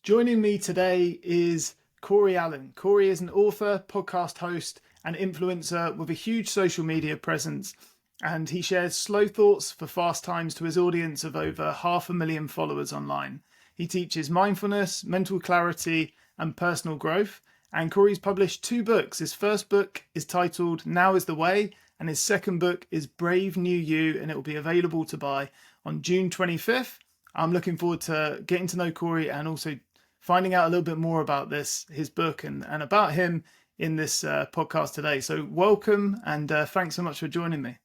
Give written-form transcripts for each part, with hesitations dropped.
Joining me today is Cory Allen. Cory is an author, podcast host, and influencer with a huge social media presence, and he shares slow thoughts for fast times to his audience of over 500,000 followers online. He teaches mindfulness, mental clarity, and personal growth. And Cory's published 2 books. His first book is titled Now is the Way, and his second book is Brave New You, and it will be available to buy on June 25th. I'm looking forward to getting to know Cory and also finding out a little bit more about his book and about him in this podcast today. So welcome, and thanks so much for joining me.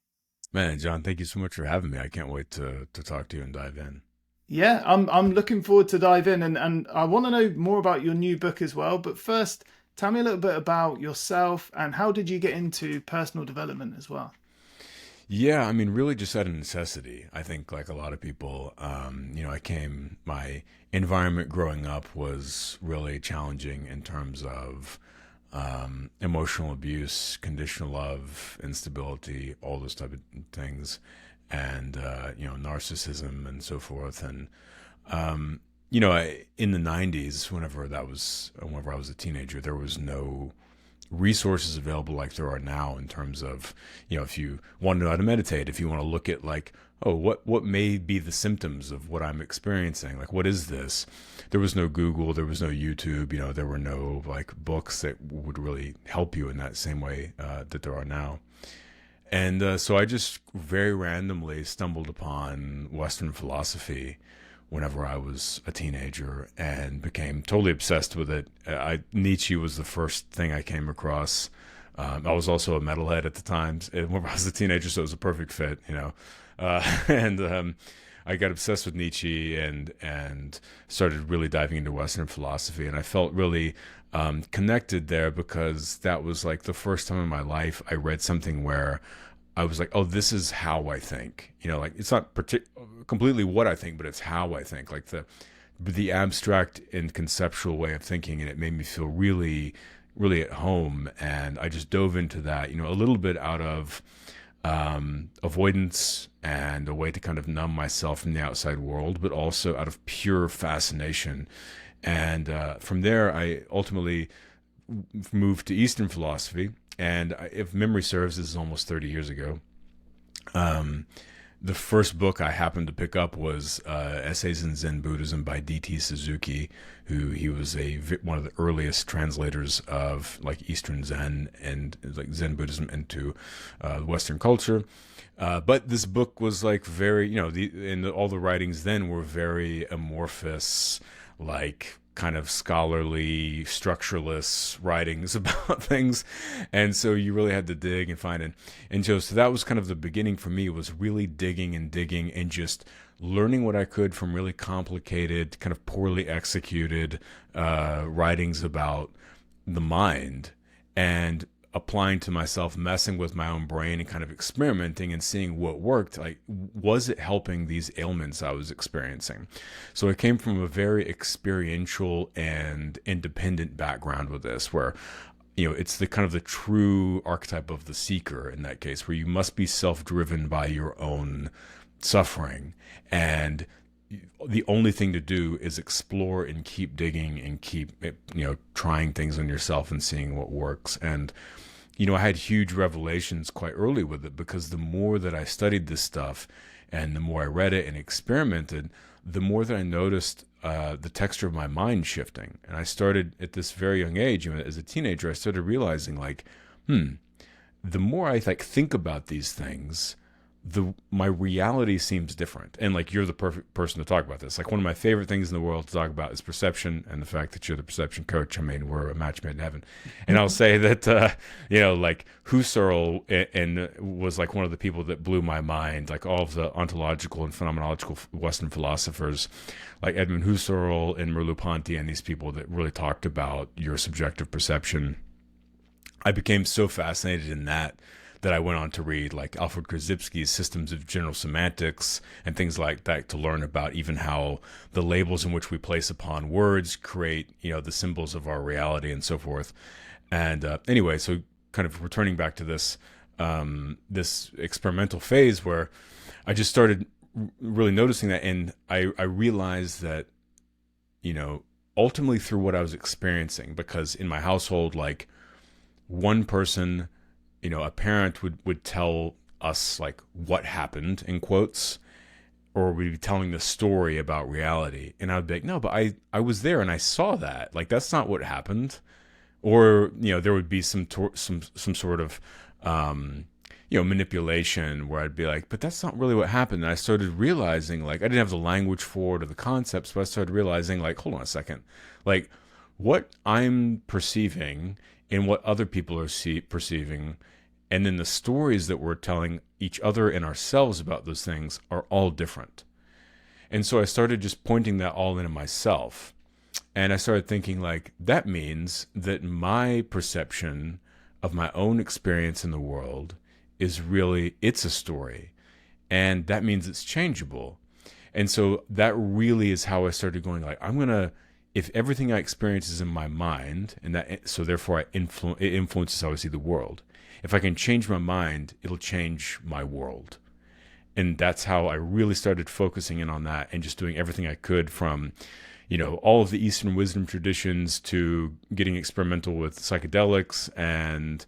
Man, John, thank you so much for having me. I can't wait to talk to you and dive in. Yeah, I'm looking forward to dive in, and I want to know more about your new book as well. But first, tell me a little bit about yourself and how did you get into personal development as well? Yeah, I mean, really just out of necessity. I think like a lot of people, my environment growing up was really challenging in terms of emotional abuse, conditional love, instability, all those type of things, and, narcissism and so forth. And, in the 90s, whenever I was a teenager, there was no resources available like there are now in terms of, if you want to know how to meditate, if you want to look at like, oh, what may be the symptoms of what I'm experiencing, like what is this? There was no Google, there was no YouTube, there were no like books that would really help you in that same way that there are now. And so I just very randomly stumbled upon Western philosophy whenever I was a teenager and became totally obsessed with it. Nietzsche was the first thing I came across. I was also a metalhead at the time when I was a teenager, so it was a perfect fit. And I got obsessed with Nietzsche and started really diving into Western philosophy, and I felt really connected there because that was like the first time in my life I read something where I was like, oh, this is how I think. Like it's not completely what I think, but it's how I think. Like the abstract and conceptual way of thinking, and it made me feel really, really at home. And I just dove into that, a little bit out of avoidance and a way to kind of numb myself from the outside world, but also out of pure fascination. And from there, I ultimately moved to Eastern philosophy. And if memory serves, this is almost 30 years ago. The first book I happened to pick up was Essays in Zen Buddhism by D.T. Suzuki, who he was one of the earliest translators of like Eastern Zen and like Zen Buddhism into Western culture. But this book was like very, all the writings then were very amorphous, like kind of scholarly, structureless writings about things. And so you really had to dig and find it. And so that was kind of the beginning for me, was really digging and just learning what I could from really complicated, kind of poorly executed writings about the mind, and applying to myself, messing with my own brain and kind of experimenting and seeing what worked. Like, was it helping these ailments I was experiencing? So I came from a very experiential and independent background with this, where it's the kind of the true archetype of the seeker in that case, where you must be self-driven by your own suffering, and the only thing to do is explore and keep digging and keep trying things on yourself and seeing what works. And I had huge revelations quite early with it, because the more that I studied this stuff and the more I read it and experimented, the more that I noticed the texture of my mind shifting. And I started at this very young age, as a teenager, I started realizing like, the more I think about these things, my reality seems different. And like, you're the perfect person to talk about this. Like, one of my favorite things in the world to talk about is perception, and the fact that you're the perception coach. I mean, we're a match made in heaven. And I'll say that like Husserl and was like one of the people that blew my mind. Like, all of the ontological and phenomenological Western philosophers, like Edmund Husserl and Merleau-Ponty, and these people that really talked about your subjective perception. I became so fascinated in that I went on to read like Alfred Korzybski's Systems of General Semantics and things like that, to learn about even how the labels in which we place upon words create, the symbols of our reality and so forth. And anyway, so kind of returning back to this experimental phase where I just started really noticing that, and I realized that, ultimately through what I was experiencing, because in my household, like one person, a parent would tell us like what happened in quotes, or we'd be telling the story about reality. And I would be like, no, but I was there and I saw that. Like, that's not what happened. Or, there would be some sort of, manipulation where I'd be like, but that's not really what happened. And I started realizing, like, I didn't have the language for it or the concepts, but I started realizing, like, hold on a second. Like, what I'm perceiving and what other people are perceiving, and then the stories that we're telling each other and ourselves about those things are all different. And so I started just pointing that all into myself. And I started thinking, like, that means that my perception of my own experience in the world is really, it's a story. And that means it's changeable. And so that really is how I started going, like, if everything I experience is in my mind, and that, so therefore it influences how I see the world. If I can change my mind, it'll change my world. And that's how I really started focusing in on that and just doing everything I could, from, all of the Eastern wisdom traditions to getting experimental with psychedelics and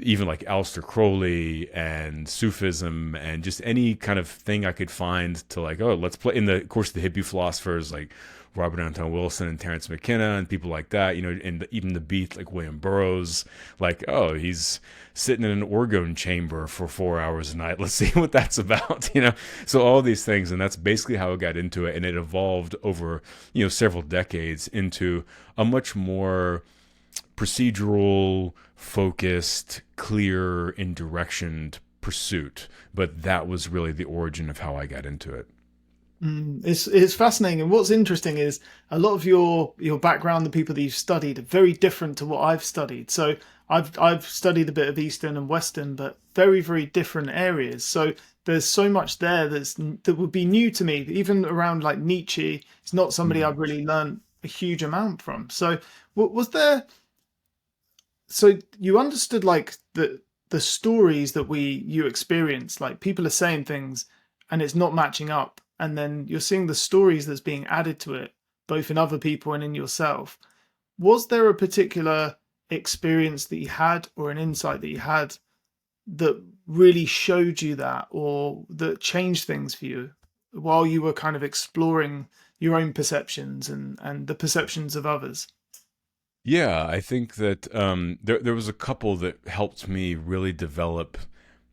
even like Aleister Crowley and Sufism and just any kind of thing I could find to, like, oh, let's play in the course of the hippie philosophers like Robert Anton Wilson and Terence McKenna and people like that, and even the beat like William Burroughs, like, oh, he's sitting in an orgone chamber for 4 hours a night. Let's see what that's about, So all these things, and that's basically how I got into it, and it evolved over, several decades into a much more procedural, focused, clear, and directioned pursuit. But that was really the origin of how I got into it. It's fascinating, and what's interesting is a lot of your background, the people that you've studied, are very different to what I've studied. So I've studied a bit of Eastern and Western, but very, very different areas. So there's so much there that would be new to me. Even around like Nietzsche, it's not somebody I've really learned a huge amount from. So was there? So you understood like the stories that you experience, like people are saying things and it's not matching up. And then you're seeing the stories that's being added to it, both in other people and in yourself. Was there a particular experience that you had or an insight that you had that really showed you that, or that changed things for you while you were kind of exploring your own perceptions and the perceptions of others? Yeah, I think that there was a couple that helped me really develop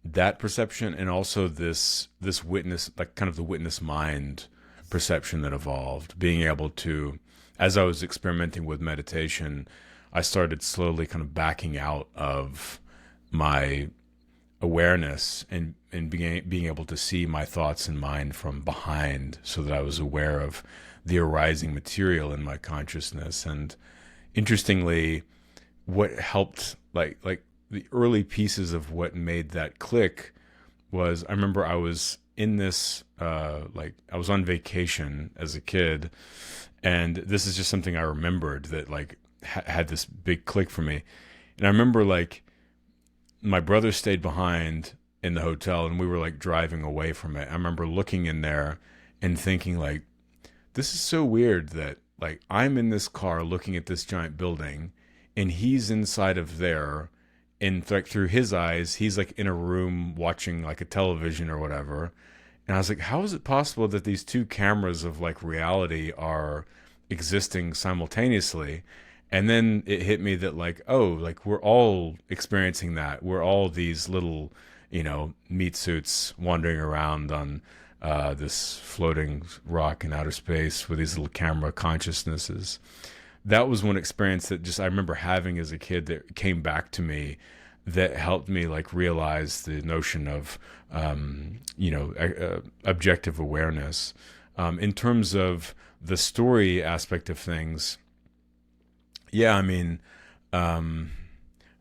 that perception, and also this witness, like kind of the witness mind perception that evolved. Being able to, as I was experimenting with meditation, I started slowly kind of backing out of my awareness and being able to see my thoughts and mind from behind, so that I was aware of the arising material in my consciousness. And interestingly, what helped, like the early pieces of what made that click was, I remember I was in this, I was on vacation as a kid, and this is just something I remembered that like had this big click for me. And I remember like my brother stayed behind in the hotel and we were like driving away from it. I remember looking in there and thinking like, this is so weird that like I'm in this car looking at this giant building and he's inside of there. In fact, through his eyes, he's like in a room watching like a television or whatever. And I was like, how is it possible that these two cameras of like reality are existing simultaneously? And then it hit me that like, oh, like we're all experiencing that. We're all these little, meat suits wandering around on this floating rock in outer space with these little camera consciousnesses. That was one experience that just I remember having as a kid that came back to me, that helped me like realize the notion of objective awareness. In terms of the story aspect of things, yeah, I mean, I'm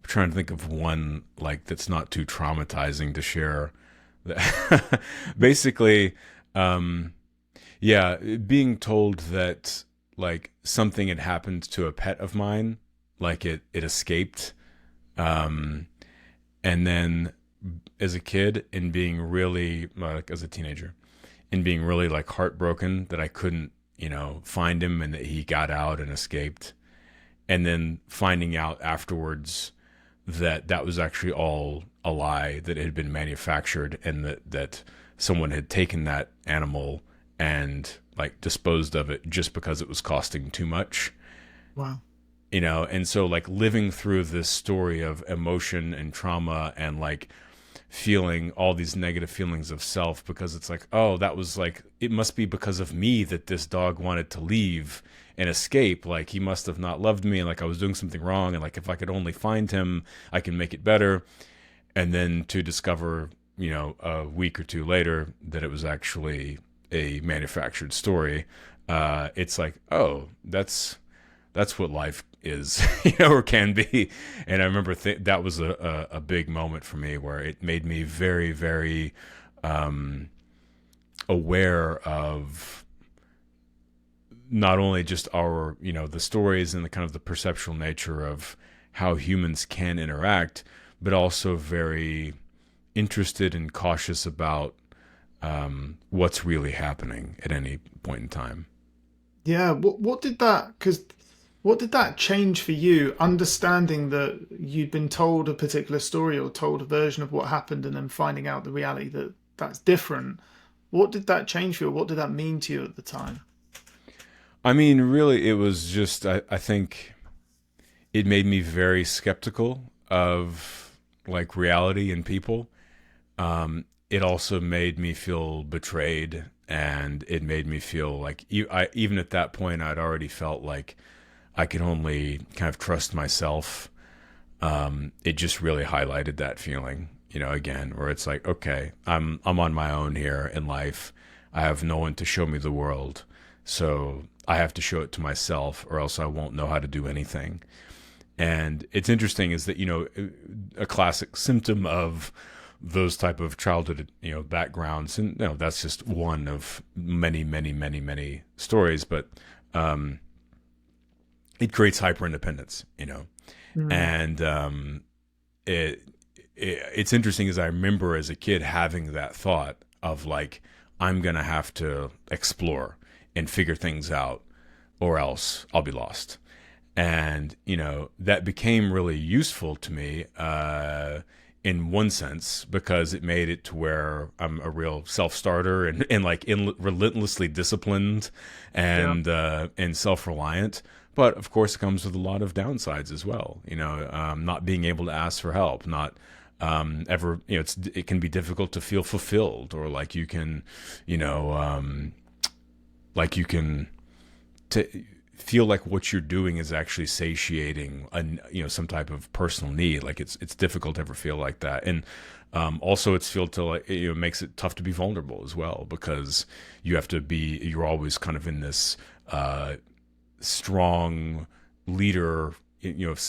trying to think of one like that's not too traumatizing to share. Basically, yeah, being told that like something had happened to a pet of mine, like it escaped, and then as a kid and being really like as a teenager and being really like heartbroken that I couldn't find him and that he got out and escaped, and then finding out afterwards that that was actually all a lie, that it had been manufactured, and that someone had taken that animal and like disposed of it just because it was costing too much. Wow. And so like living through this story of emotion and trauma and like feeling all these negative feelings of self, because it's like, oh, that was like, it must be because of me that this dog wanted to leave and escape. Like he must have not loved me, and like I was doing something wrong, and like if I could only find him, I can make it better. And then to discover, a week or two later that it was actually a manufactured story, it's like, oh, that's what life is, or can be. And I remember that was a big moment for me, where it made me very, very aware of not only just our, the stories and the kind of the perceptual nature of how humans can interact, but also very interested and cautious about what's really happening at any point in time. Yeah. What did that change for you, understanding that you'd been told a particular story or told a version of what happened, and then finding out the reality that that's different? What did that change for you? What did that mean to you at the time? I mean, really, it was just, I think it made me very skeptical of like reality and people. It also made me feel betrayed, and it made me feel like even at that point, I'd already felt like I could only kind of trust myself. It just really highlighted that feeling, again, where it's like, okay, I'm on my own here in life. I have no one to show me the world, so I have to show it to myself, or else I won't know how to do anything. And it's interesting is that, a classic symptom of those type of childhood, backgrounds, and that's just one of many, many, many, many stories, but it creates hyper independence, Mm. and it's interesting, as I remember as a kid having that thought of like, I'm gonna have to explore and figure things out, or else I'll be lost. And that became really useful to me in one sense, because it made it to where I'm a real self-starter, and like relentlessly disciplined Yeah. and self-reliant. But of course, it comes with a lot of downsides as well. Not being able to ask for help, not ever. It can be difficult to feel fulfilled, or like you can, like you can feel like what you're doing is actually satiating some type of personal need. Like it's difficult to ever feel like that. And also it's feel to like, it makes it tough to be vulnerable as well, because you're always kind of in this strong leader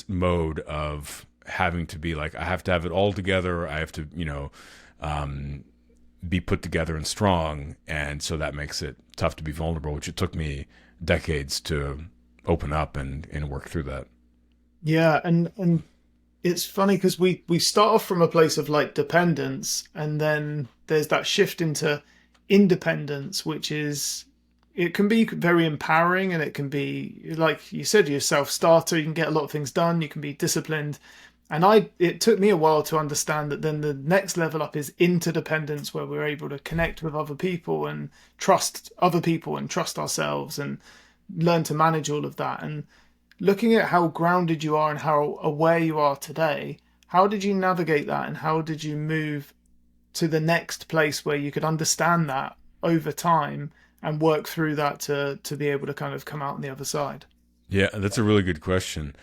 mode of having to be like, I have to have it all together, I have to be put together and strong. And so that makes it tough to be vulnerable, which it took me decades to open up and work through that. Yeah, and it's funny because we start off from a place of like dependence, and then there's that shift into independence, which is, it can be very empowering, and it can be, like you said, you're a self-starter, you can get a lot of things done, you can be disciplined. And it took me a while to understand that then the next level up is interdependence, where we're able to connect with other people and trust other people and trust ourselves and learn to manage all of that. And looking at how grounded you are and how aware you are today, how did you navigate that, and how did you move to the next place where you could understand that over time and work through that to be able to kind of come out on the other side? Yeah, that's a really good question.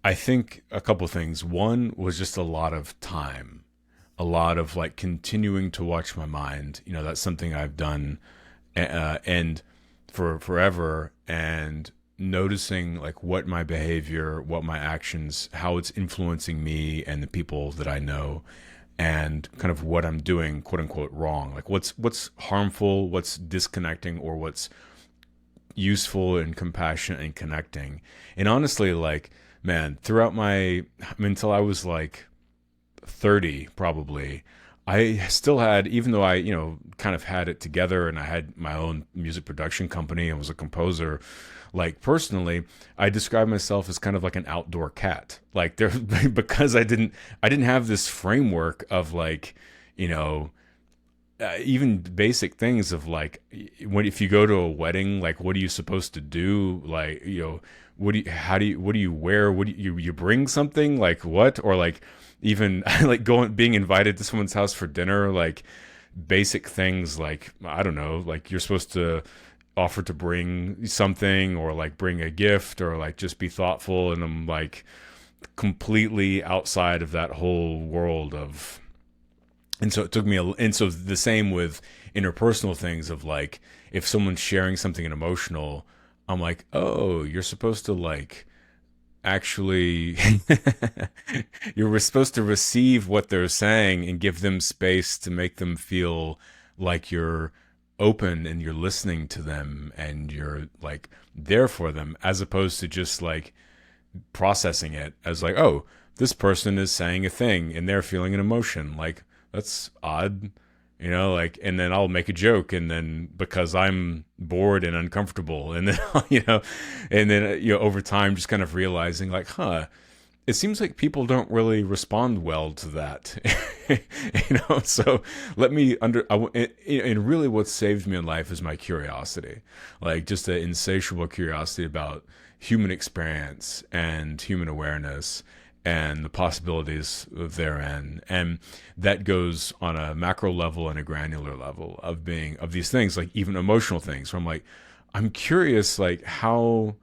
I think a couple things. One was just a lot of time, a lot of like continuing to watch my mind. That's something I've done and for forever, and noticing like what my behavior, what my actions, how it's influencing me and the people that I know, and kind of what I'm doing, quote unquote, wrong. Like what's harmful, what's disconnecting, or what's useful and compassionate and connecting. And honestly, like, man, until I was like 30, probably, I still had, even though I, kind of had it together and I had my own music production company and was a composer, like personally, I describe myself as kind of like an outdoor cat. Like there, because I didn't have this framework of like, you know, even basic things of like when if you go to a wedding, like what are you supposed to do? Like what do you wear? What do you bring something? Like what? Or like even like being invited to someone's house for dinner, like basic things like I don't know, like you're supposed to offer to bring something or like bring a gift or like just be thoughtful, and I'm like completely outside of that whole world of. And so it took me and so the same with interpersonal things of like if someone's sharing something emotional, I'm like, oh, you're supposed to like actually you're supposed to receive what they're saying and give them space to make them feel like you're open and you're listening to them and you're like there for them, as opposed to just like processing it as like, oh, this person is saying a thing and they're feeling an emotion, like that's odd, like, and then I'll make a joke, and then because I'm bored and uncomfortable, and then, and then, over time, just kind of realizing like, it seems like people don't really respond well to that, so let me and really what saved me in life is my curiosity, like just an insatiable curiosity about human experience and human awareness and the possibilities therein. And that goes on a macro level and a granular level of these things, like even emotional things, where I'm curious, like how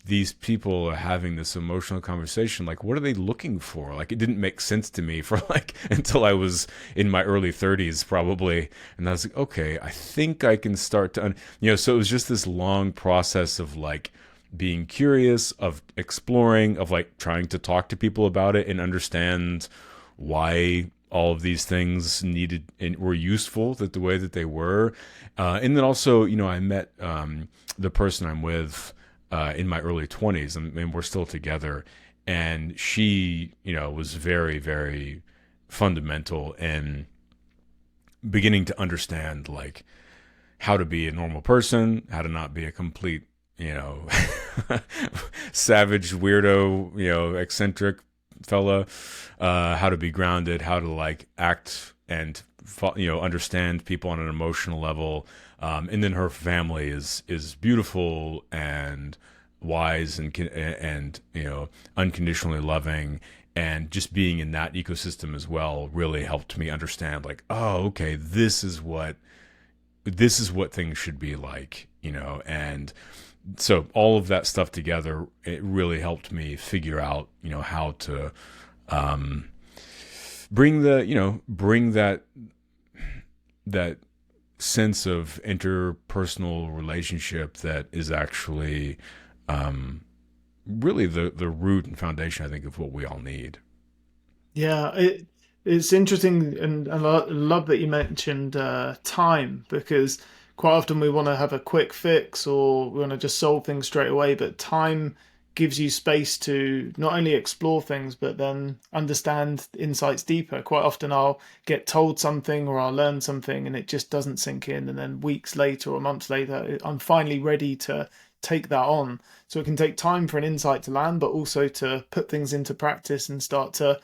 these people are having this emotional conversation. Like, what are they looking for? Like, it didn't make sense to me for like until I was in my early 30s, probably. And I was like, okay, I think I can start to, so it was just this long process of like, being curious, of exploring, of like trying to talk to people about it and understand why all of these things needed and were useful that the way that they were. And then also, I met the person I'm with in my early 20s, and we're still together. And she, was very, very fundamental in beginning to understand like how to be a normal person, how to not be a complete savage weirdo, eccentric fella, how to be grounded, how to like act and understand people on an emotional level, and then her family is beautiful and wise and unconditionally loving, and just being in that ecosystem as well really helped me understand like, oh, okay, this is what things should be like, and so all of that stuff together, it really helped me figure out, how to bring that sense of interpersonal relationship that is actually really the root and foundation, I think, of what we all need. Yeah, it's interesting, and I love that you mentioned time, because quite often we want to have a quick fix or we want to just solve things straight away, but time gives you space to not only explore things but then understand insights deeper. Quite often I'll get told something or I'll learn something and it just doesn't sink in, and then weeks later or months later I'm finally ready to take that on. So it can take time for an insight to land, but also to put things into practice and start to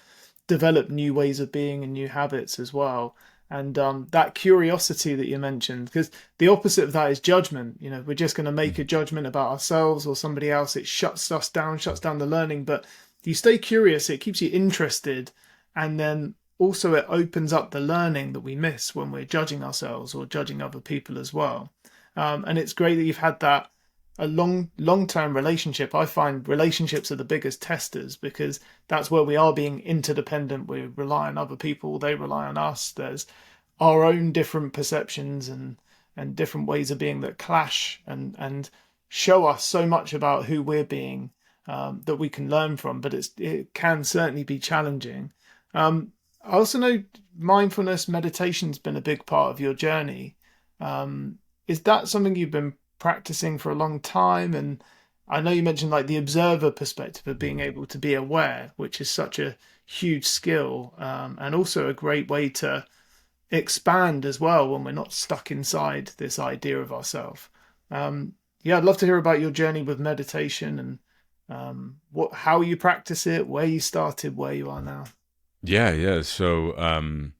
develop new ways of being and new habits as well. And that curiosity that you mentioned, because the opposite of that is judgment. We're just going to make a judgment about ourselves or somebody else. It shuts us down, shuts down the learning. But you stay curious, it keeps you interested. And then also it opens up the learning that we miss when we're judging ourselves or judging other people as well. And it's great that you've had that a long-term relationship. I find relationships are the biggest testers, because that's where we are being interdependent. We rely on other people, they rely on us. There's our own different perceptions and different ways of being that clash and show us so much about who we're being, that we can learn from. But it can certainly be challenging. I also know mindfulness meditation's been a big part of your journey. Is that something you've been practicing for a long time? And I know you mentioned like the observer perspective of being able to be aware, which is such a huge skill, and also a great way to expand as well when we're not stuck inside this idea of ourselves. Yeah, I'd love to hear about your journey with meditation and how you practice it, where you started, where you are now. Yeah. So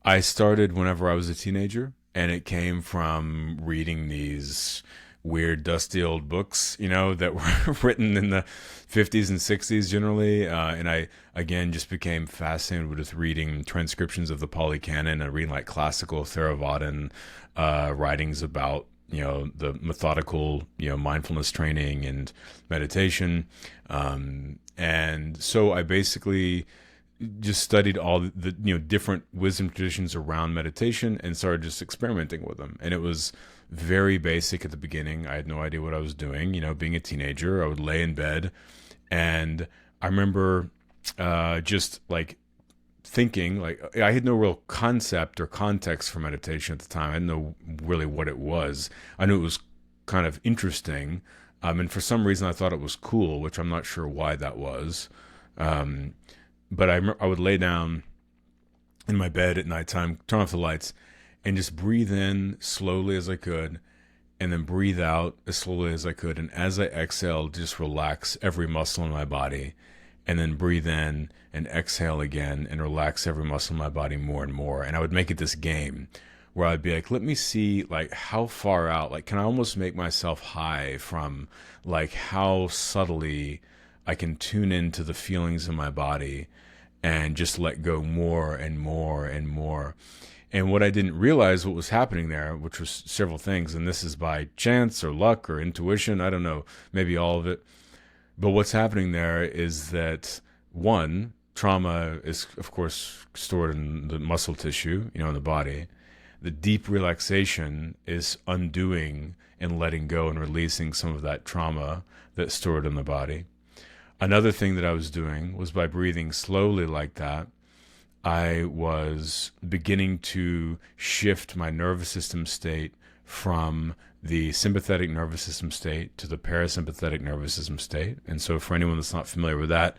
I started whenever I was a teenager, and it came from reading these weird, dusty old books, that were written in the 50s and 60s generally. And I, again, just became fascinated with reading transcriptions of the Pali Canon and reading like classical Theravadan writings about, the methodical, mindfulness training and meditation. And so I basically just studied all the different wisdom traditions around meditation and started just experimenting with them. And it was very basic at the beginning. I had no idea what I was doing. Being a teenager, I would lay in bed, and I remember just like thinking, like, I had no real concept or context for meditation at the time. I didn't know really what it was. I knew it was kind of interesting, and for some reason I thought it was cool, which I'm not sure why that was. But I would lay down in my bed at nighttime, turn off the lights, and just breathe in slowly as I could, and then breathe out as slowly as I could. And as I exhaled, just relax every muscle in my body, and then breathe in and exhale again and relax every muscle in my body more and more. And I would make it this game where I'd be like, let me see like how far out, like, can I almost make myself high from like how subtly I can tune into the feelings in my body and just let go more and more and more. And what I didn't realize what was happening there, which was several things, and this is by chance or luck or intuition, I don't know, maybe all of it. But what's happening there is that, one, trauma is, of course, stored in the muscle tissue, in the body. The deep relaxation is undoing and letting go and releasing some of that trauma that's stored in the body. Another thing that I was doing was by breathing slowly like that, I was beginning to shift my nervous system state from the sympathetic nervous system state to the parasympathetic nervous system state. And so for anyone that's not familiar with that,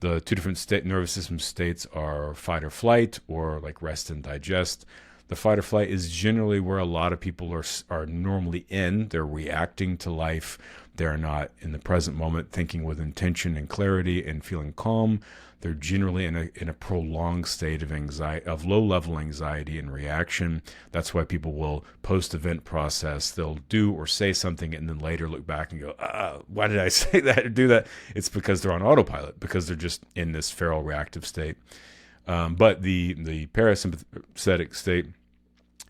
the two different nervous system states are fight or flight, or like rest and digest. The fight or flight is generally where a lot of people are normally in. They're reacting to life. They're not in the present moment thinking with intention and clarity and feeling calm. They're generally in a prolonged state of anxiety, of low-level anxiety and reaction. That's why people will post-event process. They'll do or say something and then later look back and go, why did I say that or do that? It's because they're on autopilot, because they're just in this feral reactive state. But the parasympathetic state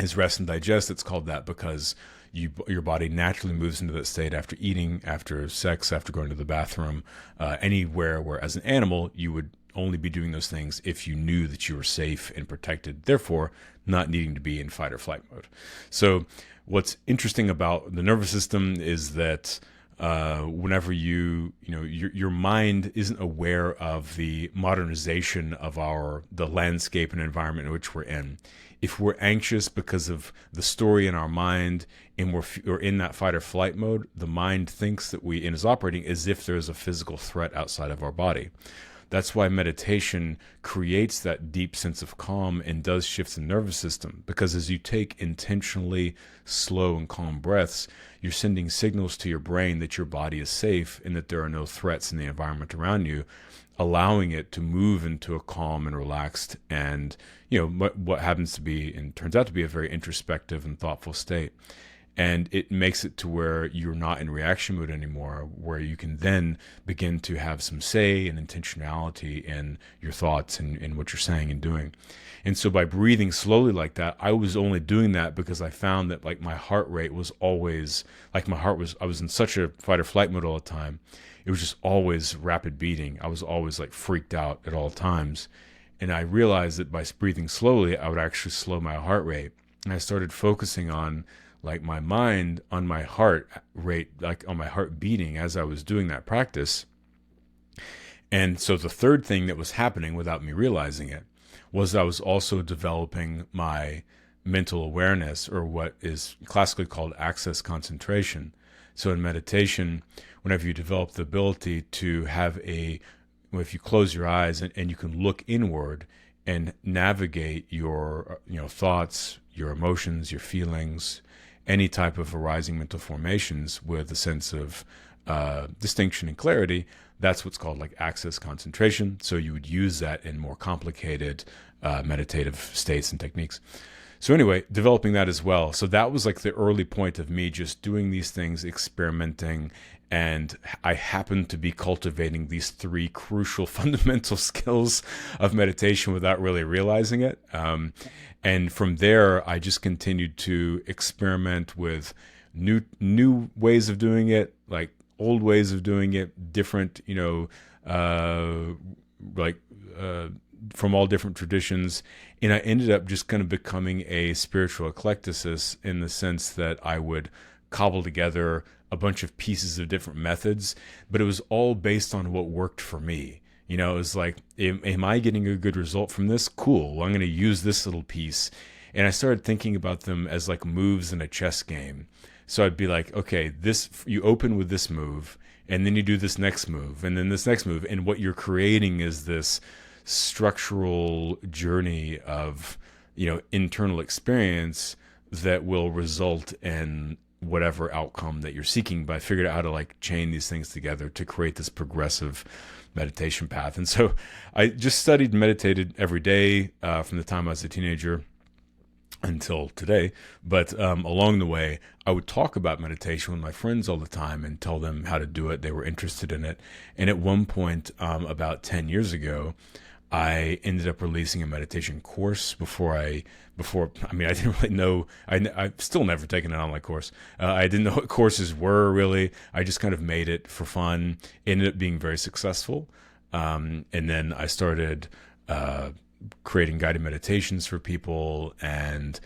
is rest and digest. It's called that because your body naturally moves into that state after eating, after sex, after going to the bathroom, anywhere where as an animal you would only be doing those things if you knew that you were safe and protected, therefore not needing to be in fight or flight mode. So what's interesting about the nervous system is that whenever your mind isn't aware of the modernization of the landscape and environment in which we're in. If we're anxious because of the story in our mind and we're in that fight or flight mode, the mind thinks that and is operating as if there's a physical threat outside of our body. That's why meditation creates that deep sense of calm and does shift the nervous system, because as you take intentionally slow and calm breaths, you're sending signals to your brain that your body is safe and that there are no threats in the environment around you, allowing it to move into a calm and relaxed and, what happens to be and turns out to be a very introspective and thoughtful state. And it makes it to where you're not in reaction mode anymore, where you can then begin to have some say and intentionality in your thoughts and in what you're saying and doing. And so by breathing slowly like that, I was only doing that because I found that like my heart rate was always, I was in such a fight or flight mode all the time. It was just always rapid beating. I was always like freaked out at all times. And I realized that by breathing slowly, I would actually slow my heart rate. And I started focusing on like my mind on my heart rate, like on my heart beating as I was doing that practice. And so the third thing that was happening without me realizing it was I was also developing my mental awareness, or what is classically called access concentration. So in meditation, whenever you develop the ability to have a if you close your eyes and you can look inward and navigate your thoughts, your emotions, your feelings, any type of arising mental formations with a sense of distinction and clarity, that's what's called like access concentration. So you would use that in more complicated meditative states and techniques. So anyway, developing that as well. So that was like the early point of me just doing these things, experimenting, and I happened to be cultivating these three crucial fundamental skills of meditation without really realizing it. And from there, I just continued to experiment with new ways of doing it, like old ways of doing it, different, from all different traditions. And I ended up just kind of becoming a spiritual eclecticist in the sense that I would cobble together a bunch of pieces of different methods, but it was all based on what worked for me. It was like, am I getting a good result from this? Cool. Well, I'm going to use this little piece. And I started thinking about them as like moves in a chess game. So I'd be like, okay, you open with this move, and then you do this next move, and then this next move. And what you're creating is this structural journey of, internal experience that will result in whatever outcome that you're seeking. But I figured out how to like chain these things together to create this progressive meditation path. And so I just studied and meditated every day from the time I was a teenager until today. But along the way, I would talk about meditation with my friends all the time and tell them how to do it. They were interested in it. And at one point, about 10 years ago, I ended up releasing a meditation course I didn't really know, I've still never taken an online course. I didn't know what courses were really. I just kind of made it for fun, ended up being very successful. And then I started creating guided meditations for people and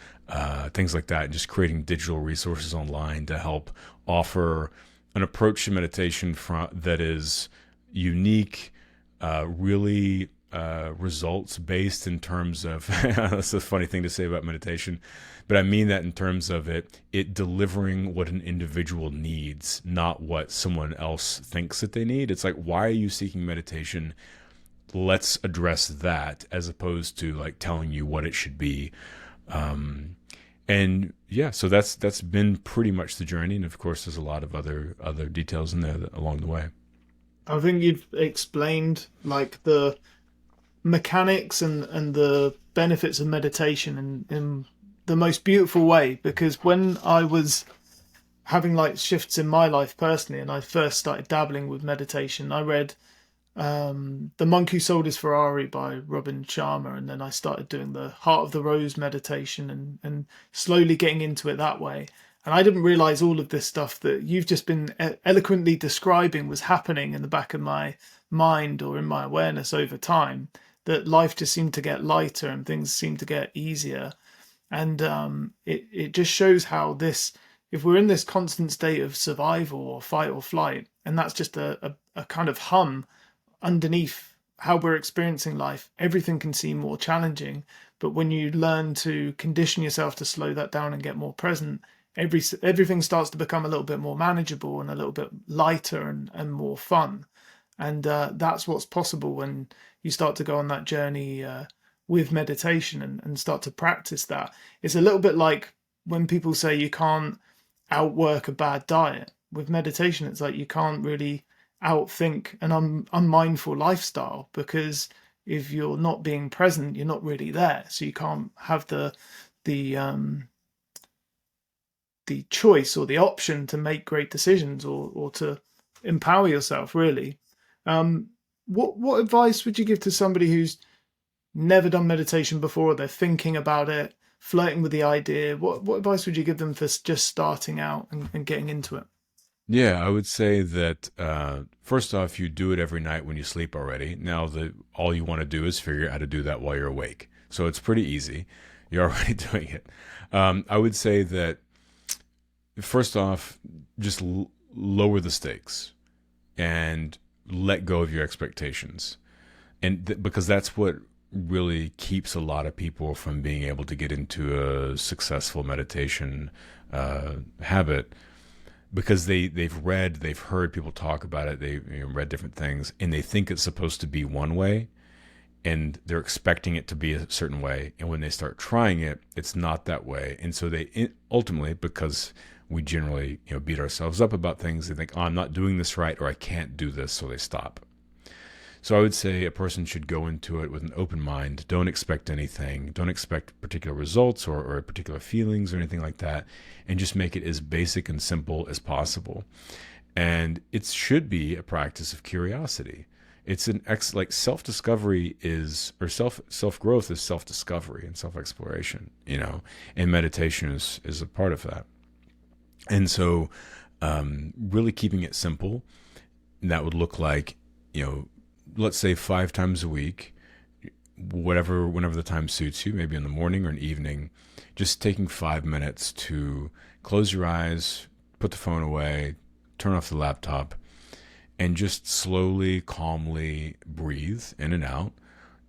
things like that, and just creating digital resources online to help offer an approach to meditation that is unique, really results based in terms of that's a funny thing to say about meditation, but I mean that in terms of it delivering what an individual needs, not what someone else thinks that they need. It's like, why are you seeking meditation? Let's address that, as opposed to like telling you what it should be. And yeah, so that's been pretty much the journey. And of course, there's a lot of other details in there along the way. I think you've explained like the mechanics and the benefits of meditation in the most beautiful way, because when I was having like shifts in my life personally and I first started dabbling with meditation, I read The Monk Who Sold His Ferrari by Robin Sharma, and then I started doing the Heart of the Rose meditation and slowly getting into it that way. And I didn't realize all of this stuff that you've just been eloquently describing was happening in the back of my mind or in my awareness over time, that life just seemed to get lighter and things seemed to get easier. And it just shows how if we're in this constant state of survival or fight or flight, and that's just a kind of hum underneath how we're experiencing life, everything can seem more challenging. But when you learn to condition yourself to slow that down and get more present, everything starts to become a little bit more manageable and a little bit lighter and more fun. And that's what's possible when you start to go on that journey with meditation and start to practice that. It's a little bit like when people say you can't outwork a bad diet. With meditation, it's like you can't really outthink an unmindful lifestyle, because if you're not being present, you're not really there. So you can't have the choice or the option to make great decisions or to empower yourself, really. What advice would you give to somebody who's never done meditation before? They're thinking about it, flirting with the idea. What advice would you give them for just starting out and getting into it? Yeah, I would say that first off, you do it every night when you sleep already. Now, all you want to do is figure out how to do that while you're awake. So it's pretty easy. You're already doing it. I would say that first off, just lower the stakes and let go of your expectations. And because that's what really keeps a lot of people from being able to get into a successful meditation habit. because they've heard people talk about it, they've read different things, and they think it's supposed to be one way, and they're expecting it to be a certain way, and when they start trying it, it's not that way, and so they ultimately, because we generally beat ourselves up about things, they think, oh, I'm not doing this right, or I can't do this, so they stop. So I would say a person should go into it with an open mind. Don't expect anything. Don't expect particular results or particular feelings or anything like that. And just make it as basic and simple as possible. And it should be a practice of curiosity. It's like self-discovery is, or self-growth is self-discovery and self-exploration, and meditation is a part of that. And so really keeping it simple, that would look like, let's say 5 times a week, whenever the time suits you, maybe in the morning or an evening, just taking 5 minutes to close your eyes, put the phone away, turn off the laptop, and just slowly, calmly breathe in and out.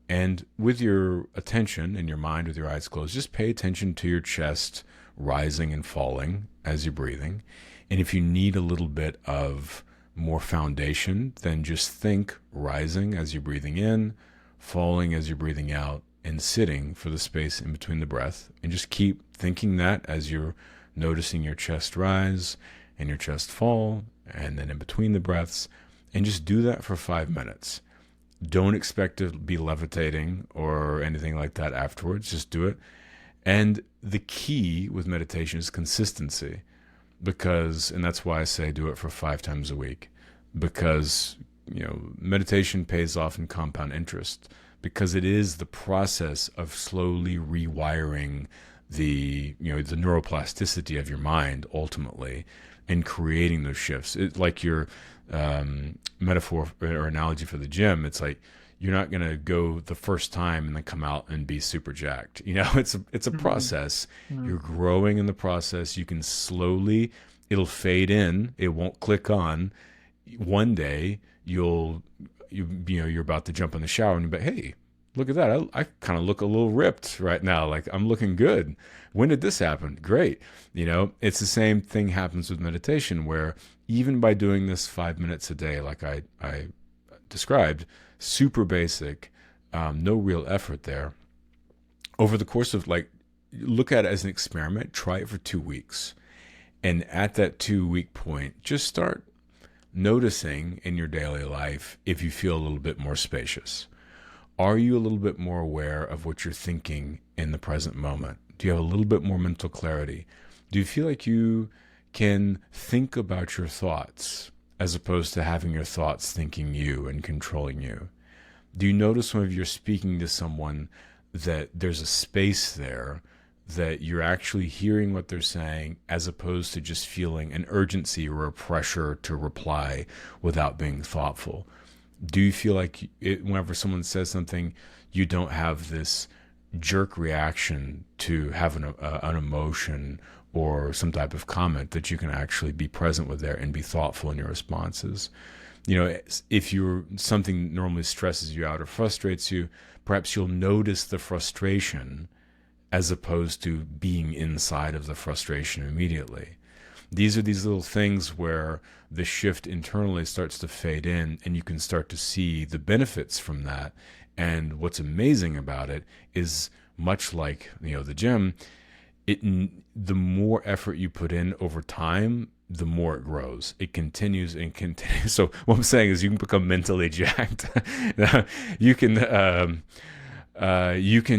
And with your attention and your mind, with your eyes closed, just pay attention to your chest rising and falling as you're breathing. And if you need a little bit of more foundation, then just think rising as you're breathing in, falling as you're breathing out, and sitting for the space in between the breath. And just keep thinking that as you're noticing your chest rise and your chest fall, and then in between the breaths, and just do that for 5 minutes. Don't expect to be levitating or anything like that afterwards. Just do it. And the key with meditation is consistency. And that's why I say do it for 5 times a week, because meditation pays off in compound interest, because it is the process of slowly rewiring the neuroplasticity of your mind ultimately, and creating those shifts. It's like your metaphor or analogy for the gym. It's like you're not going to go the first time and then come out and be super jacked. It's a process. Mm-hmm. You're growing in the process. You can slowly, it'll fade in. It won't click on. One day you're about to jump in the shower and you're like, hey, look at that. I kind of look a little ripped right now. Like, I'm looking good. When did this happen? Great. It's the same thing happens with meditation, where even by doing this 5 minutes a day, like I described, super basic, no real effort there. Over the course of, look at it as an experiment, try it for 2 weeks. And at that 2-week point, just start noticing in your daily life if you feel a little bit more spacious. Are you a little bit more aware of what you're thinking in the present moment? Do you have a little bit more mental clarity? Do you feel like you can think about your thoughts as opposed to having your thoughts thinking you and controlling you? Do you notice when you're speaking to someone that there's a space there, that you're actually hearing what they're saying as opposed to just feeling an urgency or a pressure to reply without being thoughtful? Do you feel like whenever someone says something, you don't have this jerk reaction to have an emotion or some type of comment, that you can actually be present with there and be thoughtful in your responses? If something normally stresses you out or frustrates you, perhaps you'll notice the frustration as opposed to being inside of the frustration immediately. These are these little things where the shift internally starts to fade in, and you can start to see the benefits from that. And what's amazing about it is, much like the gym, the more effort you put in over time, the more it grows. It continues and continues. So what I'm saying is, you can become mentally jacked. You can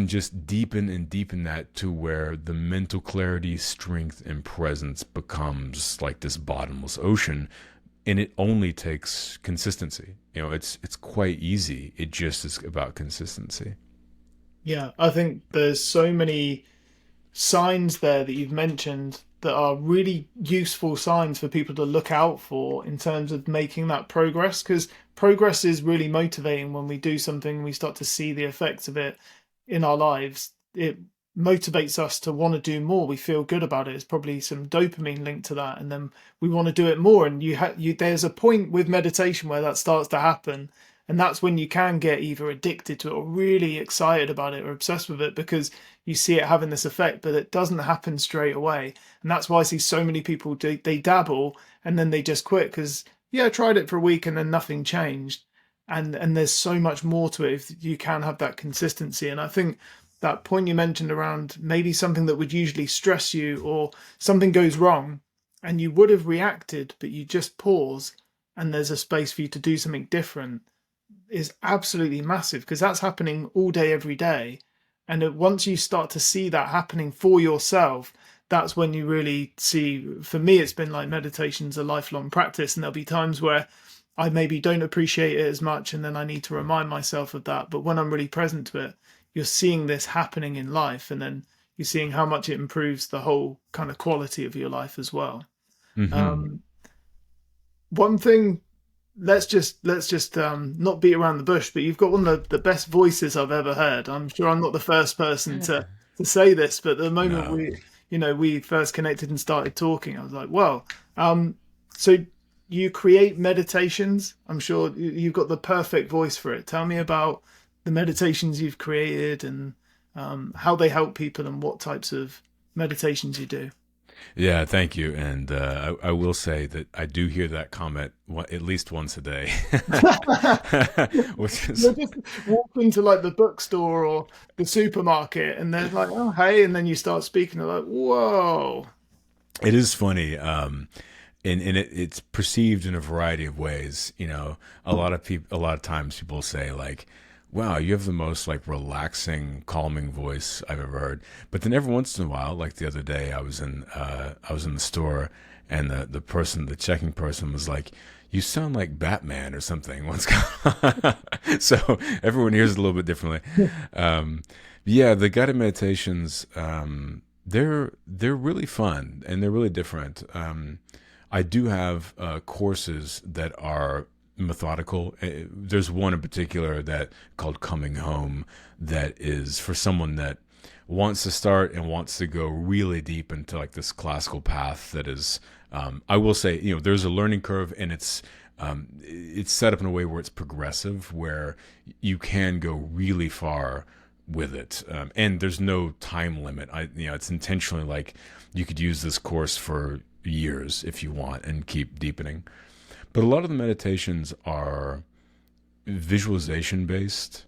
just deepen and deepen that to where the mental clarity, strength, and presence becomes like this bottomless ocean. And it only takes consistency. It's quite easy. It just is about consistency. Yeah, I think there's so many signs there that you've mentioned that are really useful signs for people to look out for in terms of making that progress, because progress is really motivating. When we do something, we start to see the effects of it in our lives. It motivates us to want to do more. We feel good about it. It's probably some dopamine linked to that, and then we want to do it more. And there's a point with meditation where that starts to happen, And that's when you can get either addicted to it or really excited about it or obsessed with it, because you see it having this effect, but it doesn't happen straight away. And that's why I see so many people they dabble and then they just quit because, yeah, I tried it for a week and then nothing changed. And there's so much more to it if you can have that consistency. And I think that point you mentioned around maybe something that would usually stress you, or something goes wrong and you would have reacted, but you just pause and there's a space for you to do something different, is absolutely massive, because that's happening all day, every day. And once you start to see that happening for yourself, that's when you really see, for me, it's been like meditation's a lifelong practice. And there'll be times where I maybe don't appreciate it as much, and then I need to remind myself of that. But when I'm really present to it, you're seeing this happening in life, and then you're seeing how much it improves the whole kind of quality of your life as well. Mm-hmm. Um, One thing, let's just not beat around the bush, but you've got one of the best voices I've ever heard. I'm sure I'm not the first person to say this, but the moment No. we first connected and started talking, I was like, well, so you create meditations. I'm sure you've got the perfect voice for it. Tell me about the meditations you've created, and how they help people, and what types of meditations you do. Yeah, thank you. And I will say that I do hear that comment at least once a day, which is, They just walk into like the bookstore or the supermarket, and they're like, "Oh, hey," and then you start speaking. They're like, "Whoa!" it is funny. And it's perceived in a variety of ways. You know, a lot of times people say like, "Wow, you have the most like relaxing, calming voice I've ever heard." But then every once in a while, like the other day, I was in the store, and the checking person was like, "You sound like Batman or something." So everyone hears it a little bit differently. Um, yeah, the guided meditations, they're really fun and they're really different. I do have courses that are methodical. There's one in particular that called Coming Home, that is for someone that wants to start and wants to go really deep into like this classical path that is, I will say, you know, there's a learning curve, and it's set up in a way where it's progressive, where you can go really far with it, and there's no time limit. It's intentionally like you could use this course for years if you want and keep deepening. But a lot of the meditations are visualization based,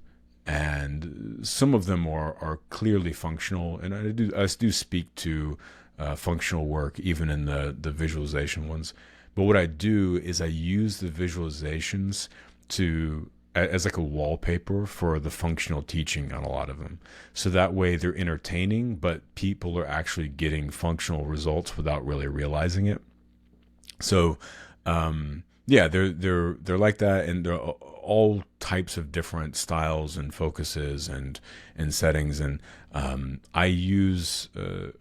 and some of them are clearly functional. And I do speak to functional work even in the visualization ones. But what I do is I use the visualizations to as like a wallpaper for the functional teaching on a lot of them. So that way they're entertaining, but people are actually getting functional results without really realizing it. So yeah, they're like that, and they're all types of different styles and focuses and settings. And I use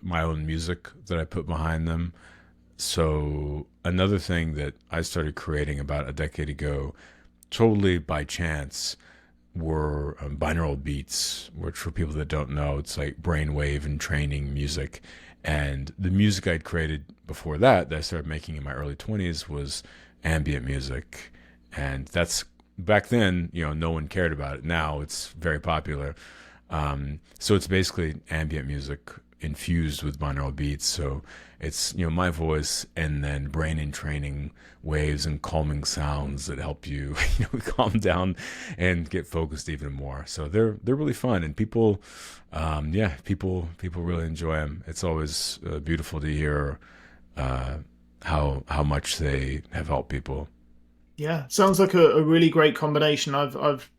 my own music that I put behind them. So another thing that I started creating about a decade ago, totally by chance, were binaural beats, which for people that don't know, it's like brainwave and training music. And the music I'd created before that I started making in my early 20s, was ambient music. And that's, back then, you know, no one cared about it. Now it's very popular. So it's basically ambient music infused with binaural beats. So it's, you know, my voice and then brain entraining waves and calming sounds that help you, you know, calm down and get focused even more. So they're really fun, and people, people really enjoy them. It's always beautiful to hear how much they have helped people. Yeah, sounds like a really great combination. I've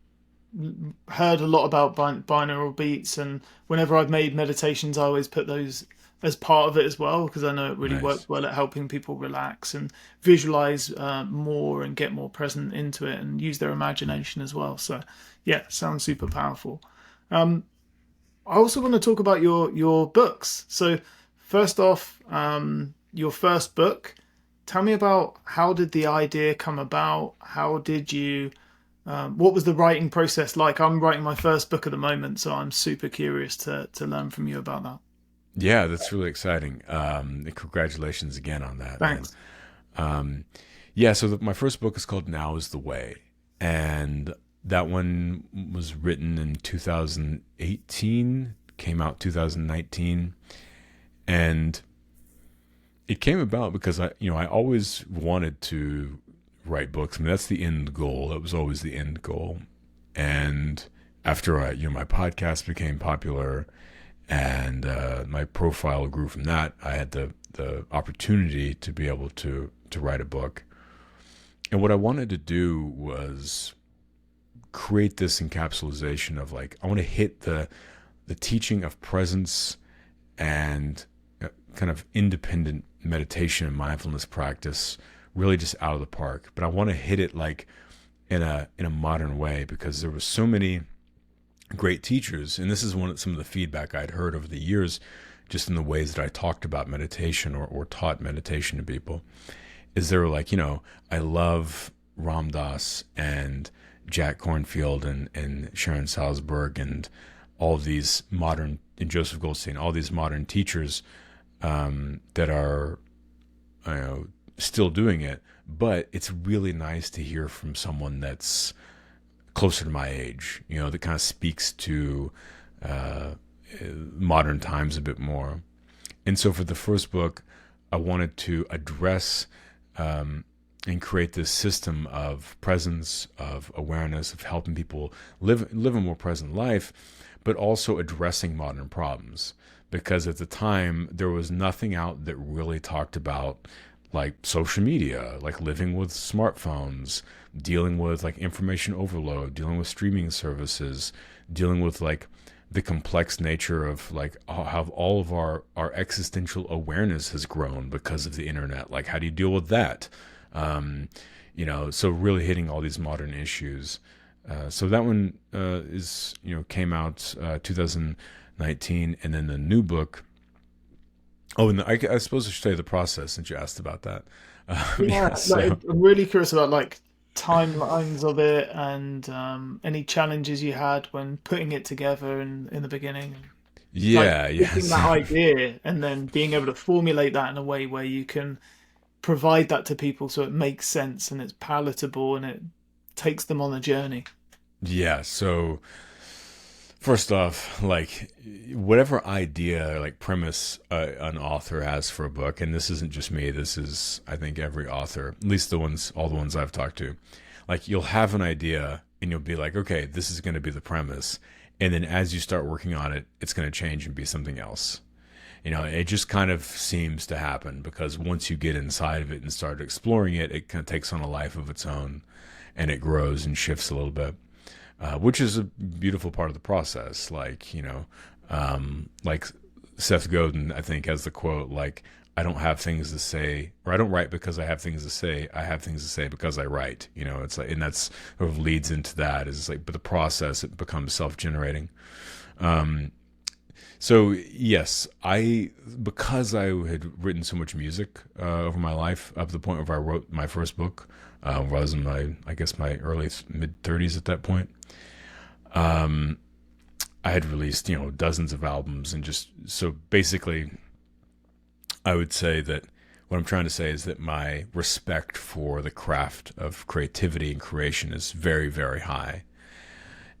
heard a lot about binaural beats, and whenever I've made meditations, I always put those as part of it as well, because I know it really Nice. works well at helping people relax and visualize more and get more present into it and use their imagination as well. So yeah, sounds super powerful. I also want to talk about your books. So first off, your first book. Tell me about, how did the idea come about? How did you? What was the writing process like? I'm writing my first book at the moment, so I'm super curious to learn from you about that. Yeah, that's really exciting. And congratulations again on that, man. Thanks. Um, yeah, so my first book is called Now is the Way. And That one was written in 2018, came out 2019, and it came about because I always wanted to write books. I mean, that's the end goal. That was always the end goal. And after my podcast became popular, and my profile grew from that, I had the opportunity to be able to write a book. And what I wanted to do was create this encapsulation of like, I want to hit the teaching of presence and kind of independent meditation and mindfulness practice really just out of the park. But I want to hit it like in a modern way, because there were so many great teachers, and this is some of the feedback I'd heard over the years, just in the ways that I talked about meditation or taught meditation to people, is they were like, I love Ram Dass and Jack Kornfield and Sharon Salzberg and all these modern, and Joseph Goldstein, all these modern teachers that are still doing it, but it's really nice to hear from someone that's closer to my age, that kind of speaks to modern times a bit more. And so for the first book, I wanted to address and create this system of presence, of awareness, of helping people live a more present life, but also addressing modern problems. Because at the time, there was nothing out that really talked about like social media, like living with smartphones, dealing with like information overload, dealing with streaming services, dealing with like the complex nature of like how all of our existential awareness has grown because of the internet. Like, how do you deal with that? So really hitting all these modern issues. So that one came out 2019, and then the new book. Oh, and I suppose I should tell you the process, since you asked about that. I'm really curious about like timelines of it, and any challenges you had when putting it together in the beginning. Getting that idea and then being able to formulate that in a way where you can provide that to people so it makes sense and it's palatable and it takes them on a journey. Yeah. So first off, like whatever idea, like premise an author has for a book, and this isn't just me, this is, I think, every author, at least all the ones I've talked to, like you'll have an idea and you'll be like, okay, this is going to be the premise. And then as you start working on it, it's going to change and be something else. It just kind of seems to happen because once you get inside of it and start exploring it, it kind of takes on a life of its own and it grows and shifts a little bit. Which is a beautiful part of the process. Like Seth Godin, I think, has the quote, like, I don't have things to say, or I don't write because I have things to say. I have things to say because I write. It's like, and that's sort of leads into that. Is like, but the process, it becomes self-generating. So yes, because I had written so much music over my life, up to the point where I wrote my first book. I was in my early mid-30s at that point. I had released, dozens of albums, and just so basically, I would say that what I'm trying to say is that my respect for the craft of creativity and creation is very, very high.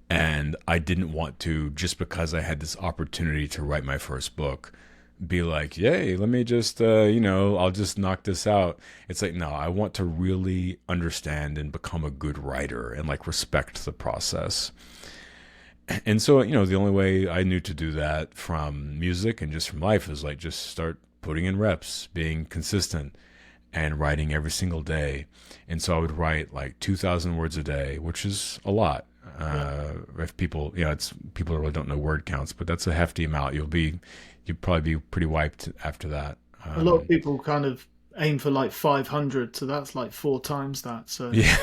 And I didn't want to, just because I had this opportunity to write my first book, be like, yay, let me just, I'll just knock this out. It's like, no, I want to really understand and become a good writer and like respect the process. And so, the only way I knew to do that from music and just from life is like, just start putting in reps, being consistent and writing every single day. And so I would write like 2,000 words a day, which is a lot. If people, people really don't know word counts, but that's a hefty amount. You'd probably be pretty wiped after that. A lot of people kind of aim for like 500, so that's like 4 times that. So yeah,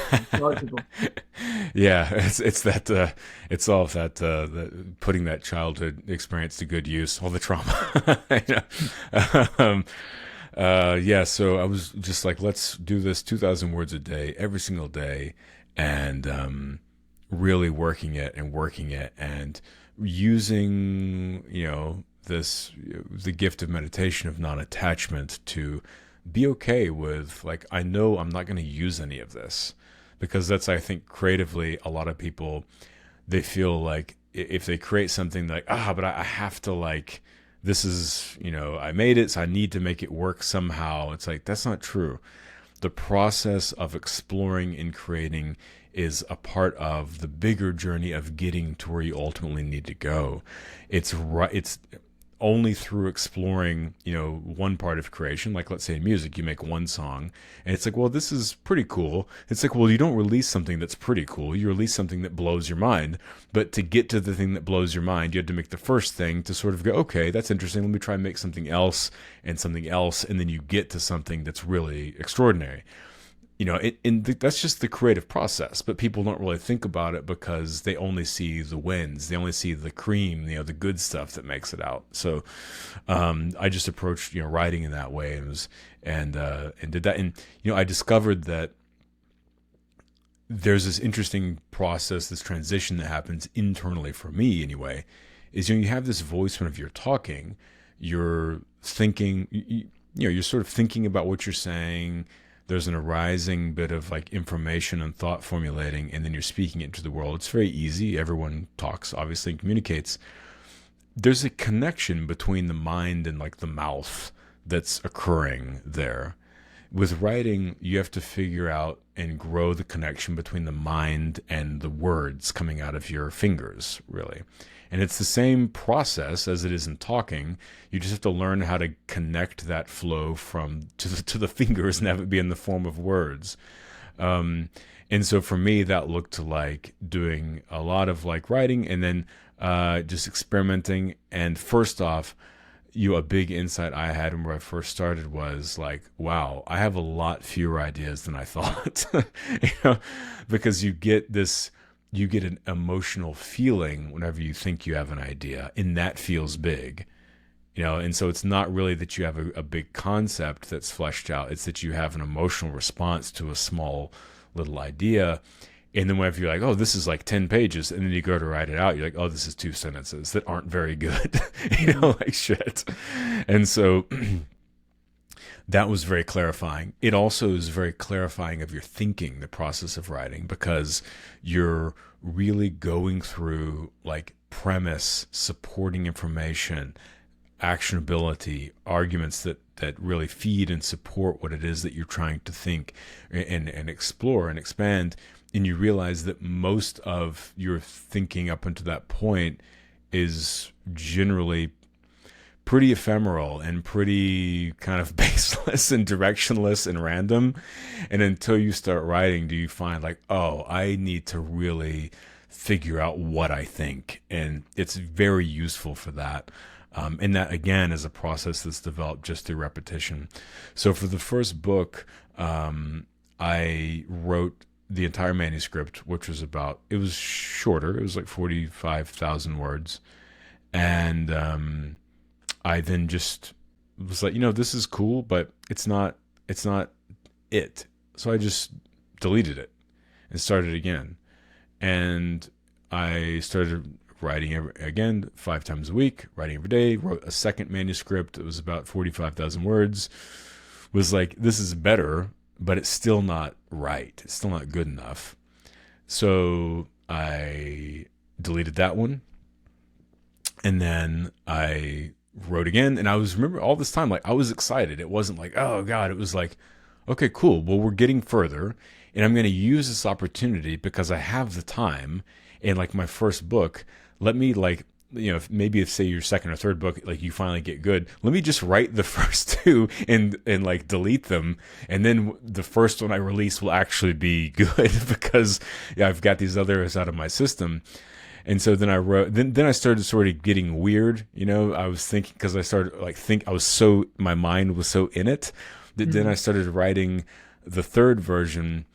yeah, it's that it's all of that putting that childhood experience to good use, all the trauma. So I was just like, let's do this 2,000 words a day, every single day, and really working it and using, the gift of meditation, of non-attachment, to be okay with, like, I know I'm not going to use any of this, because that's, I think, creatively, a lot of people, they feel like if they create something like, but I have to like, this is, I made it, so I need to make it work somehow. It's like, that's not true. The process of exploring and creating is a part of the bigger journey of getting to where you ultimately need to go. It's only through exploring, one part of creation, like let's say in music, you make one song and it's like, well, this is pretty cool. It's like, well, you don't release something that's pretty cool. You release something that blows your mind. But to get to the thing that blows your mind, you had to make the first thing to sort of go, okay, that's interesting. Let me try and make something else and something else. And then you get to something that's really extraordinary. That's just the creative process, but people don't really think about it because they only see the wins. They only see the cream, the good stuff that makes it out. So, I just approached, writing in that way and did that. And, I discovered that there's this interesting process, this transition that happens internally for me anyway, is, you have this voice whenever you're talking, you're thinking, you're sort of thinking about what you're saying. There's an arising bit of like information and thought formulating, and then you're speaking it to the world. It's very easy. Everyone talks, obviously, and communicates. There's a connection between the mind and like the mouth that's occurring there. With writing, you have to figure out and grow the connection between the mind and the words coming out of your fingers, really. And it's the same process as it is in talking. You just have to learn how to connect that flow to the fingers and have it be in the form of words. And so for me, that looked like doing a lot of like writing and then just experimenting. And first off, a big insight I had when I first started was like, wow, I have a lot fewer ideas than I thought. Because you get an emotional feeling whenever you think you have an idea, and that feels big, and so it's not really that you have a big concept that's fleshed out. It's that you have an emotional response to a small little idea. And then whenever you're like, oh, this is like 10 pages, and then you go to write it out, you're like, oh, this is 2 sentences that aren't very good, like shit. And so that was very clarifying. It also is very clarifying of your thinking, the process of writing, because you're really going through like premise, supporting information, actionability, arguments that really feed and support what it is that you're trying to think and explore and expand. And you realize that most of your thinking up until that point is generally pretty ephemeral and pretty kind of baseless and directionless and random. And until you start writing, do you find like, oh, I need to really figure out what I think. And it's very useful for that. And that, again, is a process that's developed just through repetition. So for the first book, I wrote the entire manuscript, which was it was shorter. It was like 45,000 words. And I then just was like, this is cool, but it's not it. So I just deleted it and started again. And I started writing again 5 times a week, writing every day, wrote a second manuscript. It was about 45,000 words. Was like, this is better, but it's still not right. It's still not good enough. So I deleted that one. And then I wrote again. And remember all this time, like I was excited. It wasn't like, oh God, it was like, okay, cool. Well, we're getting further and I'm going to use this opportunity because I have the time. And like my first book, let me like, maybe if say your second or third book, like you finally get good, let me just write the first 2 and like delete them. And then the first one I release will actually be good because I've got these others out of my system. And so then I wrote, then I started sort of getting weird, I was thinking, because I started like my mind was so in it that then I started writing the third version.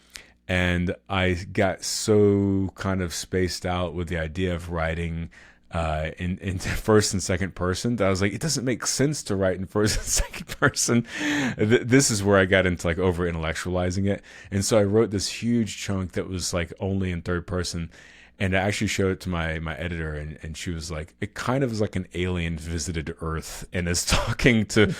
And I got so kind of spaced out with the idea of writing in first and second person that I was like, it doesn't make sense to write in first and second person. This is where I got into like over intellectualizing it. And so I wrote this huge chunk that was like only in third person. And I actually showed it to my editor, and she was like, it kind of is like an alien visited Earth and is talking to,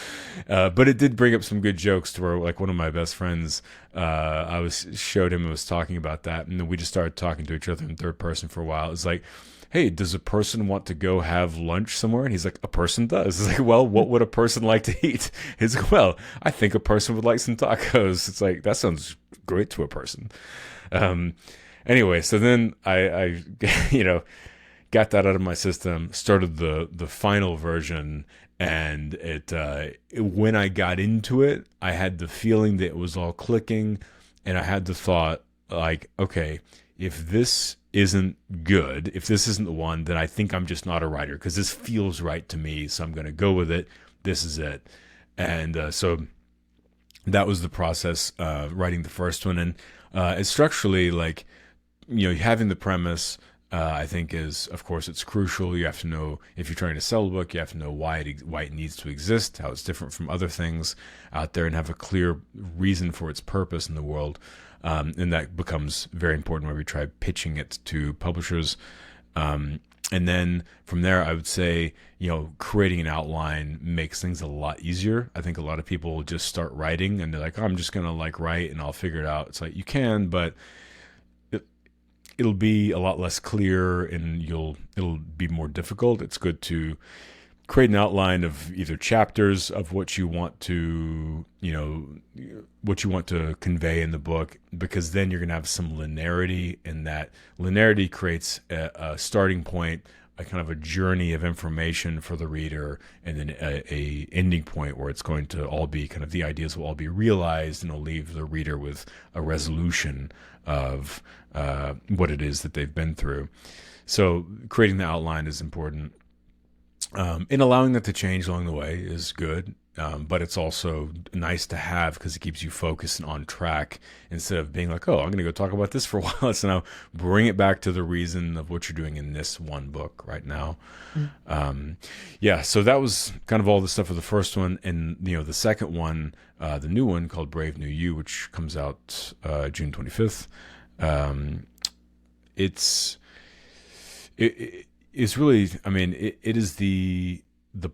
but it did bring up some good jokes to where, like, one of my best friends, showed him and was talking about that. And then we just started talking to each other in third person for a while. It's like, hey, does a person want to go have lunch somewhere? And he's like, a person does. It's like, well, what would a person like to eat? He's like, well, I think a person would like some tacos. It's like, that sounds great to a person. Anyway, so then I got that out of my system, started the final version, and when I got into it, I had the feeling that it was all clicking, and I had the thought, like, okay, if this isn't good, if this isn't the one, then I think I'm just not a writer, because this feels right to me, so I'm going to go with it. This is it. And so that was the process, writing the first one. And it's structurally, like, having the premise, I think is, of course, it's crucial. You have to know, if you're trying to sell a book, you have to know why it needs to exist, how it's different from other things out there, and have a clear reason for its purpose in the world. And that becomes very important when we try pitching it to publishers. And then from there, I would say, creating an outline makes things a lot easier. I think a lot of people just start writing and they're like, oh, I'm just going to write and I'll figure it out. It's like, you can, but it'll be a lot less clear and it'll be more difficult. It's good to create an outline of either chapters of what you want to convey in the book, because then you're going to have some linearity, and that linearity creates a starting point, a kind of a journey of information for the reader, and then a ending point where it's going to all be kind of, the ideas will all be realized, and it'll leave the reader with a resolution of what it is that they've been through. So creating the outline is important. And allowing that to change along the way is good, but it's also nice to have, because it keeps you focused and on track, instead of being like, oh, I'm going to go talk about this for a while. So now bring it back to the reason of what you're doing in this one book right now. So that was kind of all the stuff for the first one. And, the second one, the new one called Brave New You, which comes out June 25th. It's really, it is the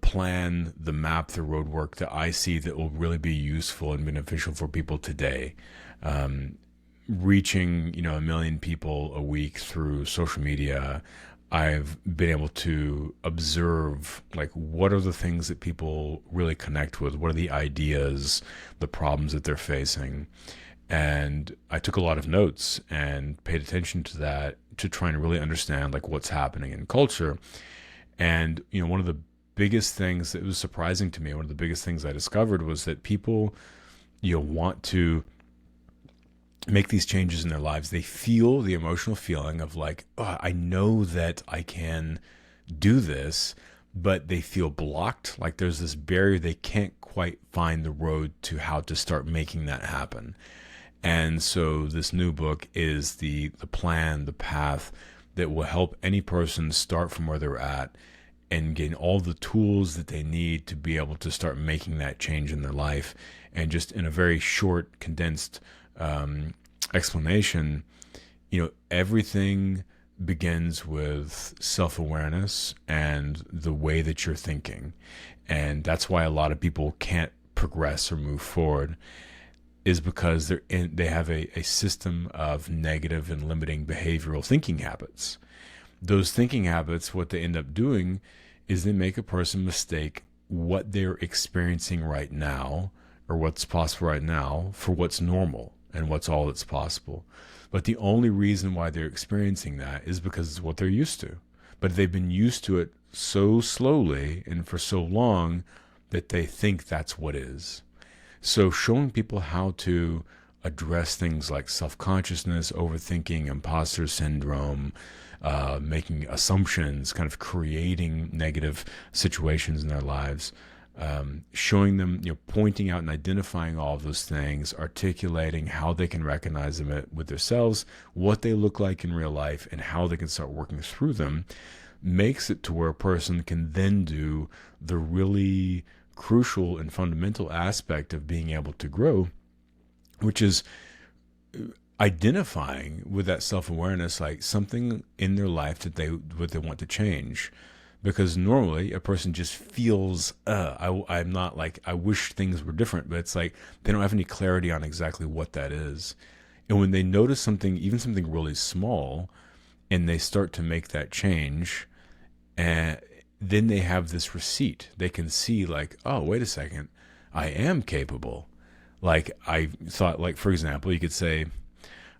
plan, the map, the road work that I see that will really be useful and beneficial for people today. Reaching, 1 million people a week through social media, I've been able to observe, like, what are the things that people really connect with? What are the ideas, the problems that they're facing? And I took a lot of notes and paid attention to that, to try and really understand, like, what's happening in culture. And, one of the biggest things that was surprising to me, one of the biggest things I discovered, was that people, want to make these changes in their lives. They feel the emotional feeling of, like, oh, I know that I can do this, but they feel blocked. Like there's this barrier. They can't quite find the road to how to start making that happen. And so this new book is the plan, the path that will help any person start from where they're at and gain all the tools that they need to be able to start making that change in their life. And just in a very short, condensed explanation, everything begins with self-awareness and the way that you're thinking. And that's why a lot of people can't progress or move forward, is because they have a system of negative and limiting behavioral thinking habits. Those thinking habits, what they end up doing is they make a person mistake what they're experiencing right now, or what's possible right now, for what's normal and what's all that's possible. But the only reason why they're experiencing that is because it's what they're used to. But they've been used to it so slowly and for so long that they think that's what is. So showing people how to address things like self-consciousness, overthinking, imposter syndrome, making assumptions, kind of creating negative situations in their lives, showing them, pointing out and identifying all of those things, articulating how they can recognize them with themselves, what they look like in real life, and how they can start working through them, makes it to where a person can then do the really crucial and fundamental aspect of being able to grow, which is identifying with that self-awareness, like something in their life that they want to change. Because normally a person just feels, I'm not like, I wish things were different, but it's like they don't have any clarity on exactly what that is. And when they notice something, even something really small, and they start to make that change, and then they have this receipt. They can see like, oh, wait a second, I am capable. Like I thought, like, for example, you could say,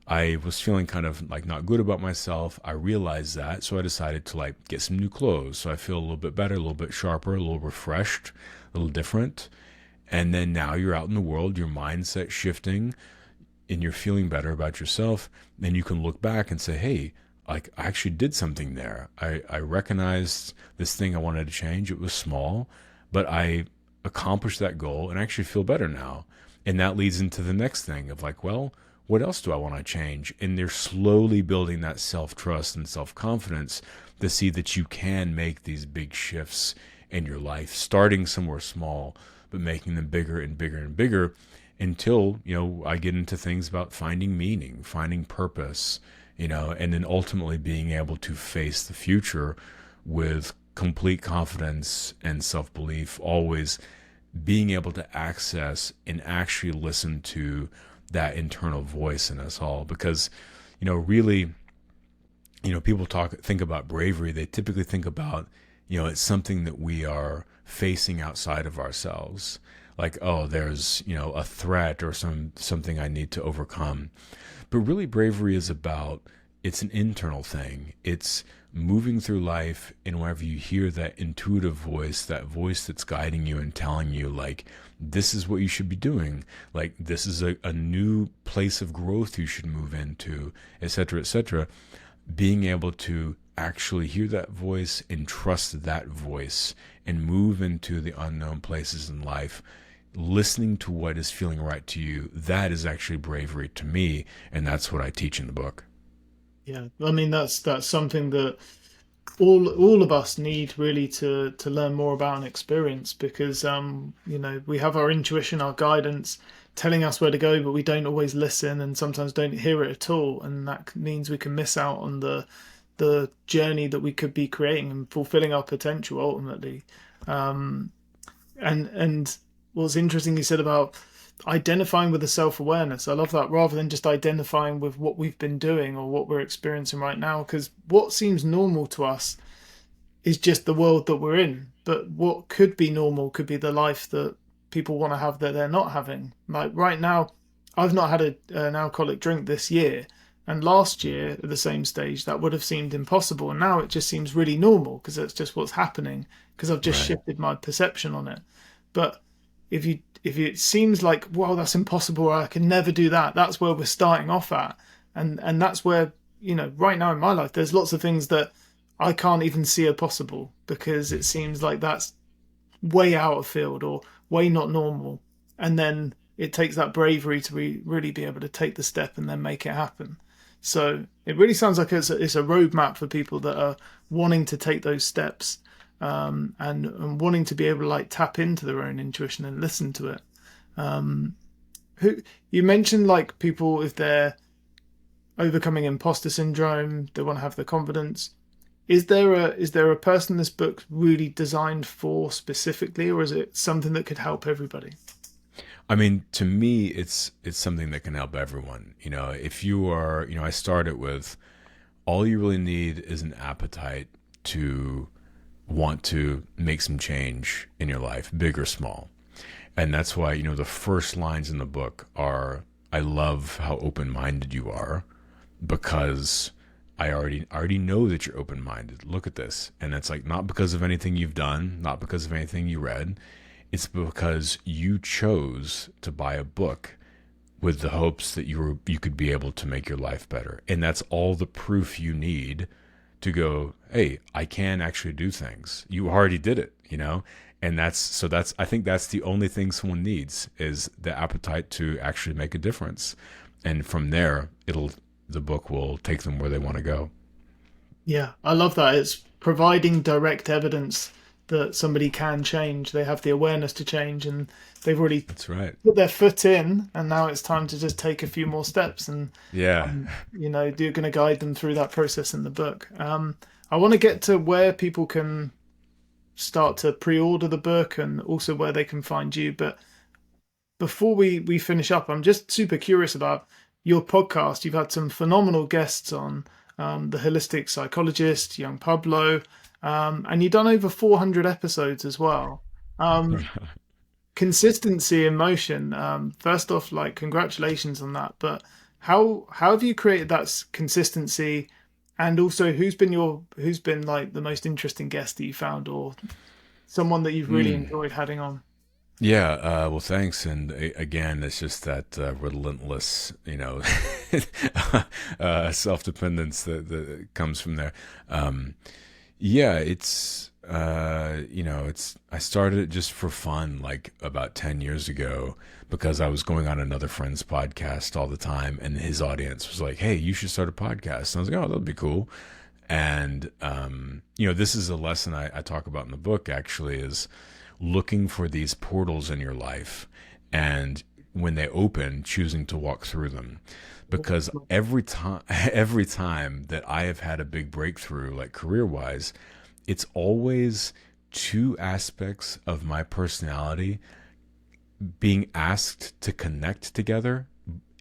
I was feeling kind of like not good about myself. I realized that. So I decided to like get some new clothes. So I feel a little bit better, a little bit sharper, a little refreshed, a little different. And then now you're out in the world, your mindset shifting, and you're feeling better about yourself. Then you can look back and say, hey, like I actually did something there. I recognized this thing I wanted to change. It was small, but I accomplished that goal and I actually feel better now. And that leads into the next thing of like, well, what else do I want to change? And they're slowly building that self-trust and self-confidence to see that you can make these big shifts in your life, starting somewhere small, but making them bigger and bigger and bigger until, I get into things about finding meaning, finding purpose, and then ultimately being able to face the future with complete confidence and self-belief, always being able to access and actually listen to that internal voice in us all. Because really, people think about bravery, they typically think about it's something that we are facing outside of ourselves, like, oh, there's a threat or something I need to overcome. But really, bravery is about, it's an internal thing. It's moving through life, and whenever you hear that intuitive voice, that voice that's guiding you and telling you like, this is what you should be doing, like this is a new place of growth you should move into, etc., etc., being able to actually hear that voice and trust that voice and move into the unknown places in life, listening to what is feeling right to you, that is actually bravery to me, and that's what I teach in the book. Yeah, I mean that's something that all of us need really to learn more about and experience, because we have our intuition, our guidance telling us where to go, but we don't always listen and sometimes don't hear it at all, and that means we can miss out on the journey that we could be creating and fulfilling our potential ultimately. And what's interesting you said about identifying with the self-awareness, I love that, rather than just identifying with what we've been doing or what we're experiencing right now, because what seems normal to us is just the world that we're in, but what could be normal could be the life that people want to have that they're not having. Like right now, I've not had an alcoholic drink this year, and last year at the same stage that would have seemed impossible, and now it just seems really normal because that's just what's happening, because I've just Right. shifted my perception on it. But if it seems like, wow, that's impossible, I can never do that, that's where we're starting off at. And that's where, right now in my life, there's lots of things that I can't even see are possible, because it seems like that's way out of field or way not normal. And then it takes that bravery to really be able to take the step and then make it happen. So it really sounds like it's a roadmap for people that are wanting to take those steps, and wanting to be able to like tap into their own intuition and listen to it. Who you mentioned, like people, if they're overcoming imposter syndrome, they want to have the confidence. Is there a person this book really designed for specifically, or is it something that could help everybody? I mean, to me, it's something that can help everyone. If you are, I started with, all you really need is an appetite to want to make some change in your life, big or small. And that's why, the first lines in the book are, I love how open-minded you are, because I already know that you're open-minded. Look at this. And it's like, not because of anything you've done, not because of anything you read. It's because you chose to buy a book with the hopes that you could be able to make your life better. And that's all the proof you need to go, hey, I can actually do things. You already did it, And I think that's the only thing someone needs, is the appetite to actually make a difference. And from there, the book will take them where they want to go. Yeah, I love that. It's providing direct evidence that somebody can change. They have the awareness to change, and they've already That's right. put their foot in, and now it's time to just take a few more steps. And Yeah. you're going to guide them through that process in the book. I want to get to where people can start to pre-order the book, and also where they can find you. But before we finish up, I'm just super curious about your podcast. You've had some phenomenal guests on, the holistic psychologist, young Pablo, and you've done over 400 episodes as well. Consistency in motion. First off, like, congratulations on that. But how have you created that consistency? And also, who's been like the most interesting guest that you found, or someone that you've really enjoyed having on? Yeah, well, thanks. And again, it's just that relentless, self-dependence that comes from there. Yeah, I started it just for fun, like about 10 years ago, because I was going on another friend's podcast all the time, and his audience was like, "Hey, you should start a podcast." And I was like, "Oh, that'd be cool." And, this is a lesson I talk about in the book, actually, is looking for these portals in your life, and when they open, choosing to walk through them. Because every time that I have had a big breakthrough, like career-wise, it's always two aspects of my personality being asked to connect together,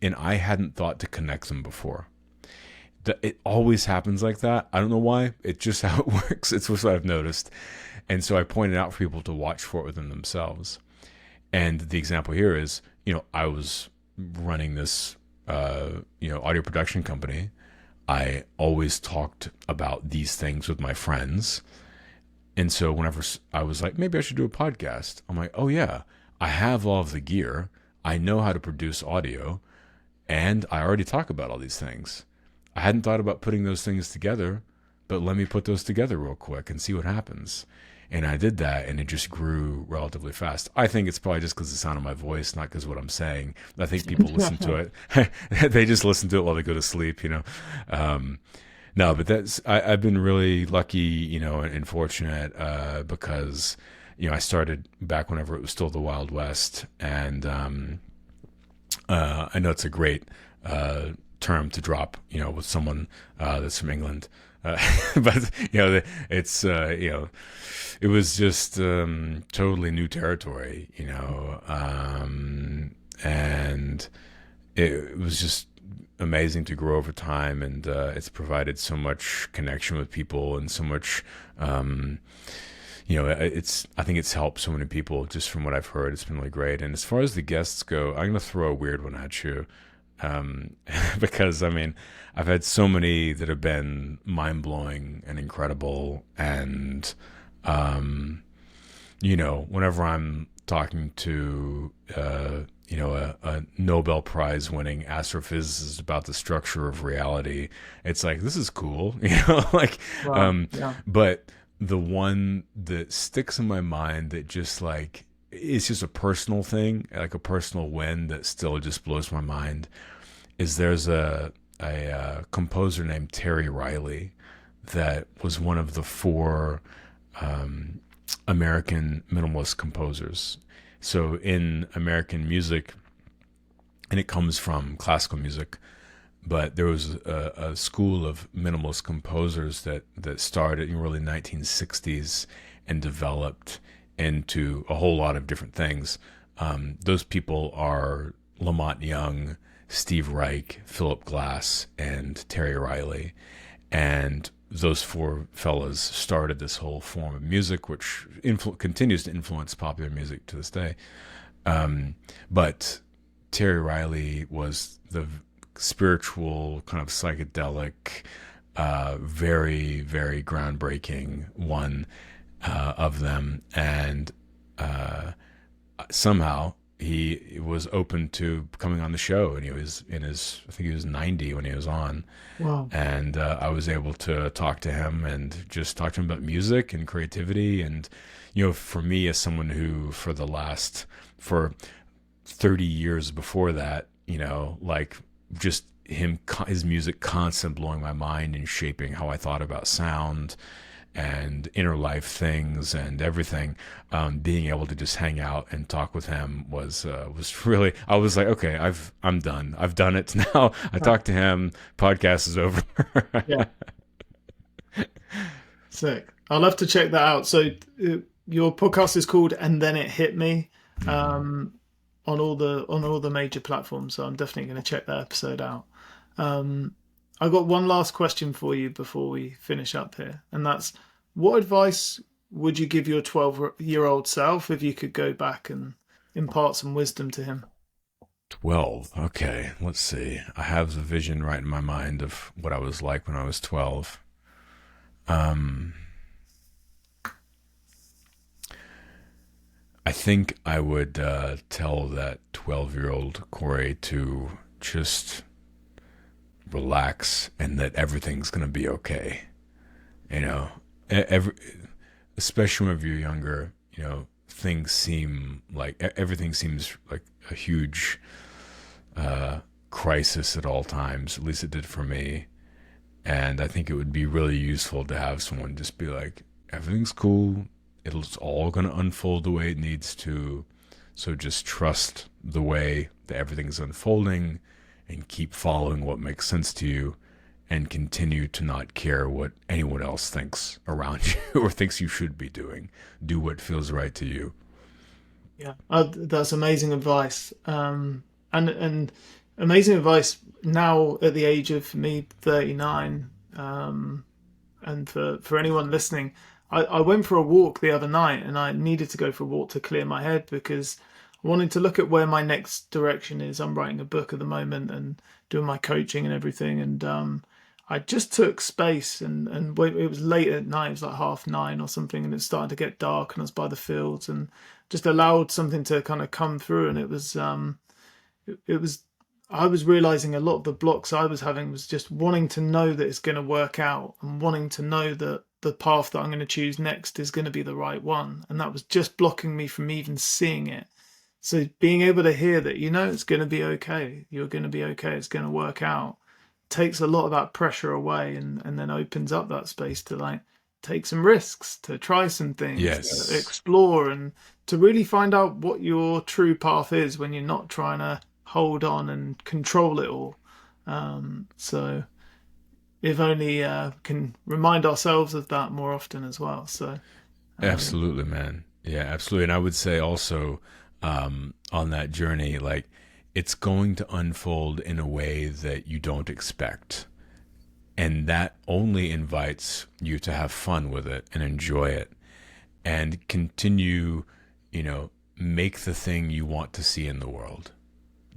and I hadn't thought to connect them before. It always happens like that. I don't know why. It's just how it works. It's what I've noticed. And so I pointed out for people to watch for it within themselves. And the example here is, I was running this, audio production company. I always talked about these things with my friends. And so whenever I was like, maybe I should do a podcast, I'm like, oh yeah, I have all of the gear. I know how to produce audio, and I already talk about all these things. I hadn't thought about putting those things together, but let me put those together real quick and see what happens. And I did that, and it just grew relatively fast. I think it's probably just because the sound of my voice, not because of what I'm saying. I think people listen to it. They just listen to it while they go to sleep, No, but I've been really lucky, and fortunate, because, I started back whenever it was still the Wild West. And I know it's a great term to drop, with someone that's from England. But it's it was just totally new territory, and it was just amazing to grow over time, and it's provided so much connection with people, and so much I think it's helped so many people. Just from what I've heard, it's been really great. And as far as the guests go, I'm gonna throw a weird one at you. Because I've had so many that have been mind-blowing and incredible, and whenever I'm talking to a Nobel Prize winning astrophysicist about the structure of reality, it's like, this is cool, like, Wow. Yeah. but the one that sticks in my mind, that just like, it's just a personal thing, like a personal win that still just blows my mind, is there's a composer named Terry Riley that was one of the four American minimalist composers. So in American music, and it comes from classical music, but there was a school of minimalist composers that started in the early 1960s and developed into a whole lot of different things. Those people are Lamont Young, Steve Reich, Philip Glass, and Terry Riley. And those four fellas started this whole form of music, which continues to influence popular music to this day. But Terry Riley was the spiritual, kind of psychedelic, very, very groundbreaking one of them. And somehow he was open to coming on the show, and he was I think he was 90 when he was on. Wow. And I was able to talk to him and just talk to him about music and creativity. And, for me, as someone who for 30 years before that, like just his music constant blowing my mind and shaping how I thought about sound and inner life things and everything. Being able to just hang out and talk with him was really. I was like, okay, I'm done. I've done it now. I talked to him. Podcast is over. Yeah. Sick. I'll have to check that out. So your podcast is called "And Then It Hit Me," on all the major platforms. So I'm definitely going to check that episode out. I've got one last question for you before we finish up here, and that's: what advice would you give your 12-year-old self if you could go back and impart some wisdom to him? 12. Okay, let's see. I have the vision right in my mind of what I was like when I was 12. I think I would tell that 12-year-old Cory to just relax and that everything's going to be okay. You know, especially when you're younger, things seem like everything seems like a huge crisis at all times. At least it did for me. And I think it would be really useful to have someone just be like, everything's cool. It's all going to unfold the way it needs to. So just trust the way that everything's unfolding and keep following what makes sense to you and continue to not care what anyone else thinks around you or thinks you should be doing. Do what feels right to you. Yeah, that's amazing advice. And amazing advice now at the age of me 39. And for anyone listening, I went for a walk the other night, and I needed to go for a walk to clear my head because I wanted to look at where my next direction is. I'm writing a book at the moment and doing my coaching and everything. And I just took space and it was late at night. It was like 9:30 or something, and it started to get dark, and I was by the fields and just allowed something to kind of come through. And it was I was realizing a lot of the blocks I was having was just wanting to know that it's going to work out and wanting to know that the path that I'm going to choose next is going to be the right one. And that was just blocking me from even seeing it. So being able to hear that, it's going to be okay. You're going to be okay. It's going to work out. Takes a lot of that pressure away and then opens up that space to like take some risks, to try some things, Yes. to explore and to really find out what your true path is when you're not trying to hold on and control it all. So if only can remind ourselves of that more often as well. So absolutely, man. Yeah, absolutely. And I would say also on that journey, like it's going to unfold in a way that you don't expect. And that only invites you to have fun with it and enjoy it and continue, make the thing you want to see in the world.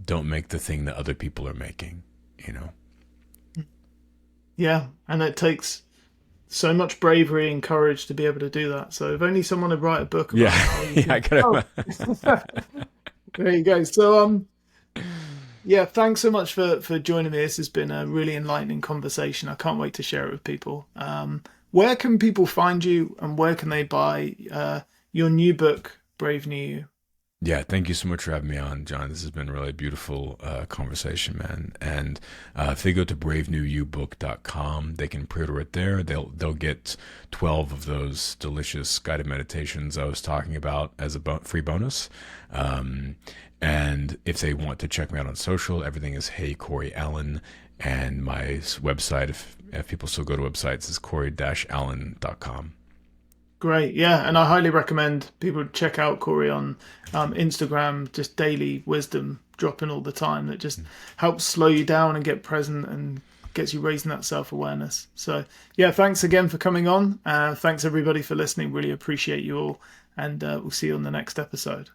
Don't make the thing that other people are making, Yeah, and it takes so much bravery and courage to be able to do that. So if only someone would write a book about there you go. So yeah, thanks so much for joining me. This has been a really enlightening conversation. I can't wait to share it with people. Where can people find you and where can they buy your new book, Brave New You? Yeah, thank you so much for having me on, John. This has been a really beautiful conversation, man. And if they go to bravenewubook.com, they can pre-order it there. They'll get 12 of those delicious guided meditations I was talking about as a free bonus. And if they want to check me out on social, everything is Hey Cory Allen. And my website, if people still go to websites, is cory-allen.com. Great, yeah, and I highly recommend people check out Cory on Instagram. Just daily wisdom dropping all the time that just helps slow you down and get present and gets you raising that self-awareness. So yeah, thanks again for coming on. Thanks everybody for listening. Really appreciate you all, and we'll see you on the next episode.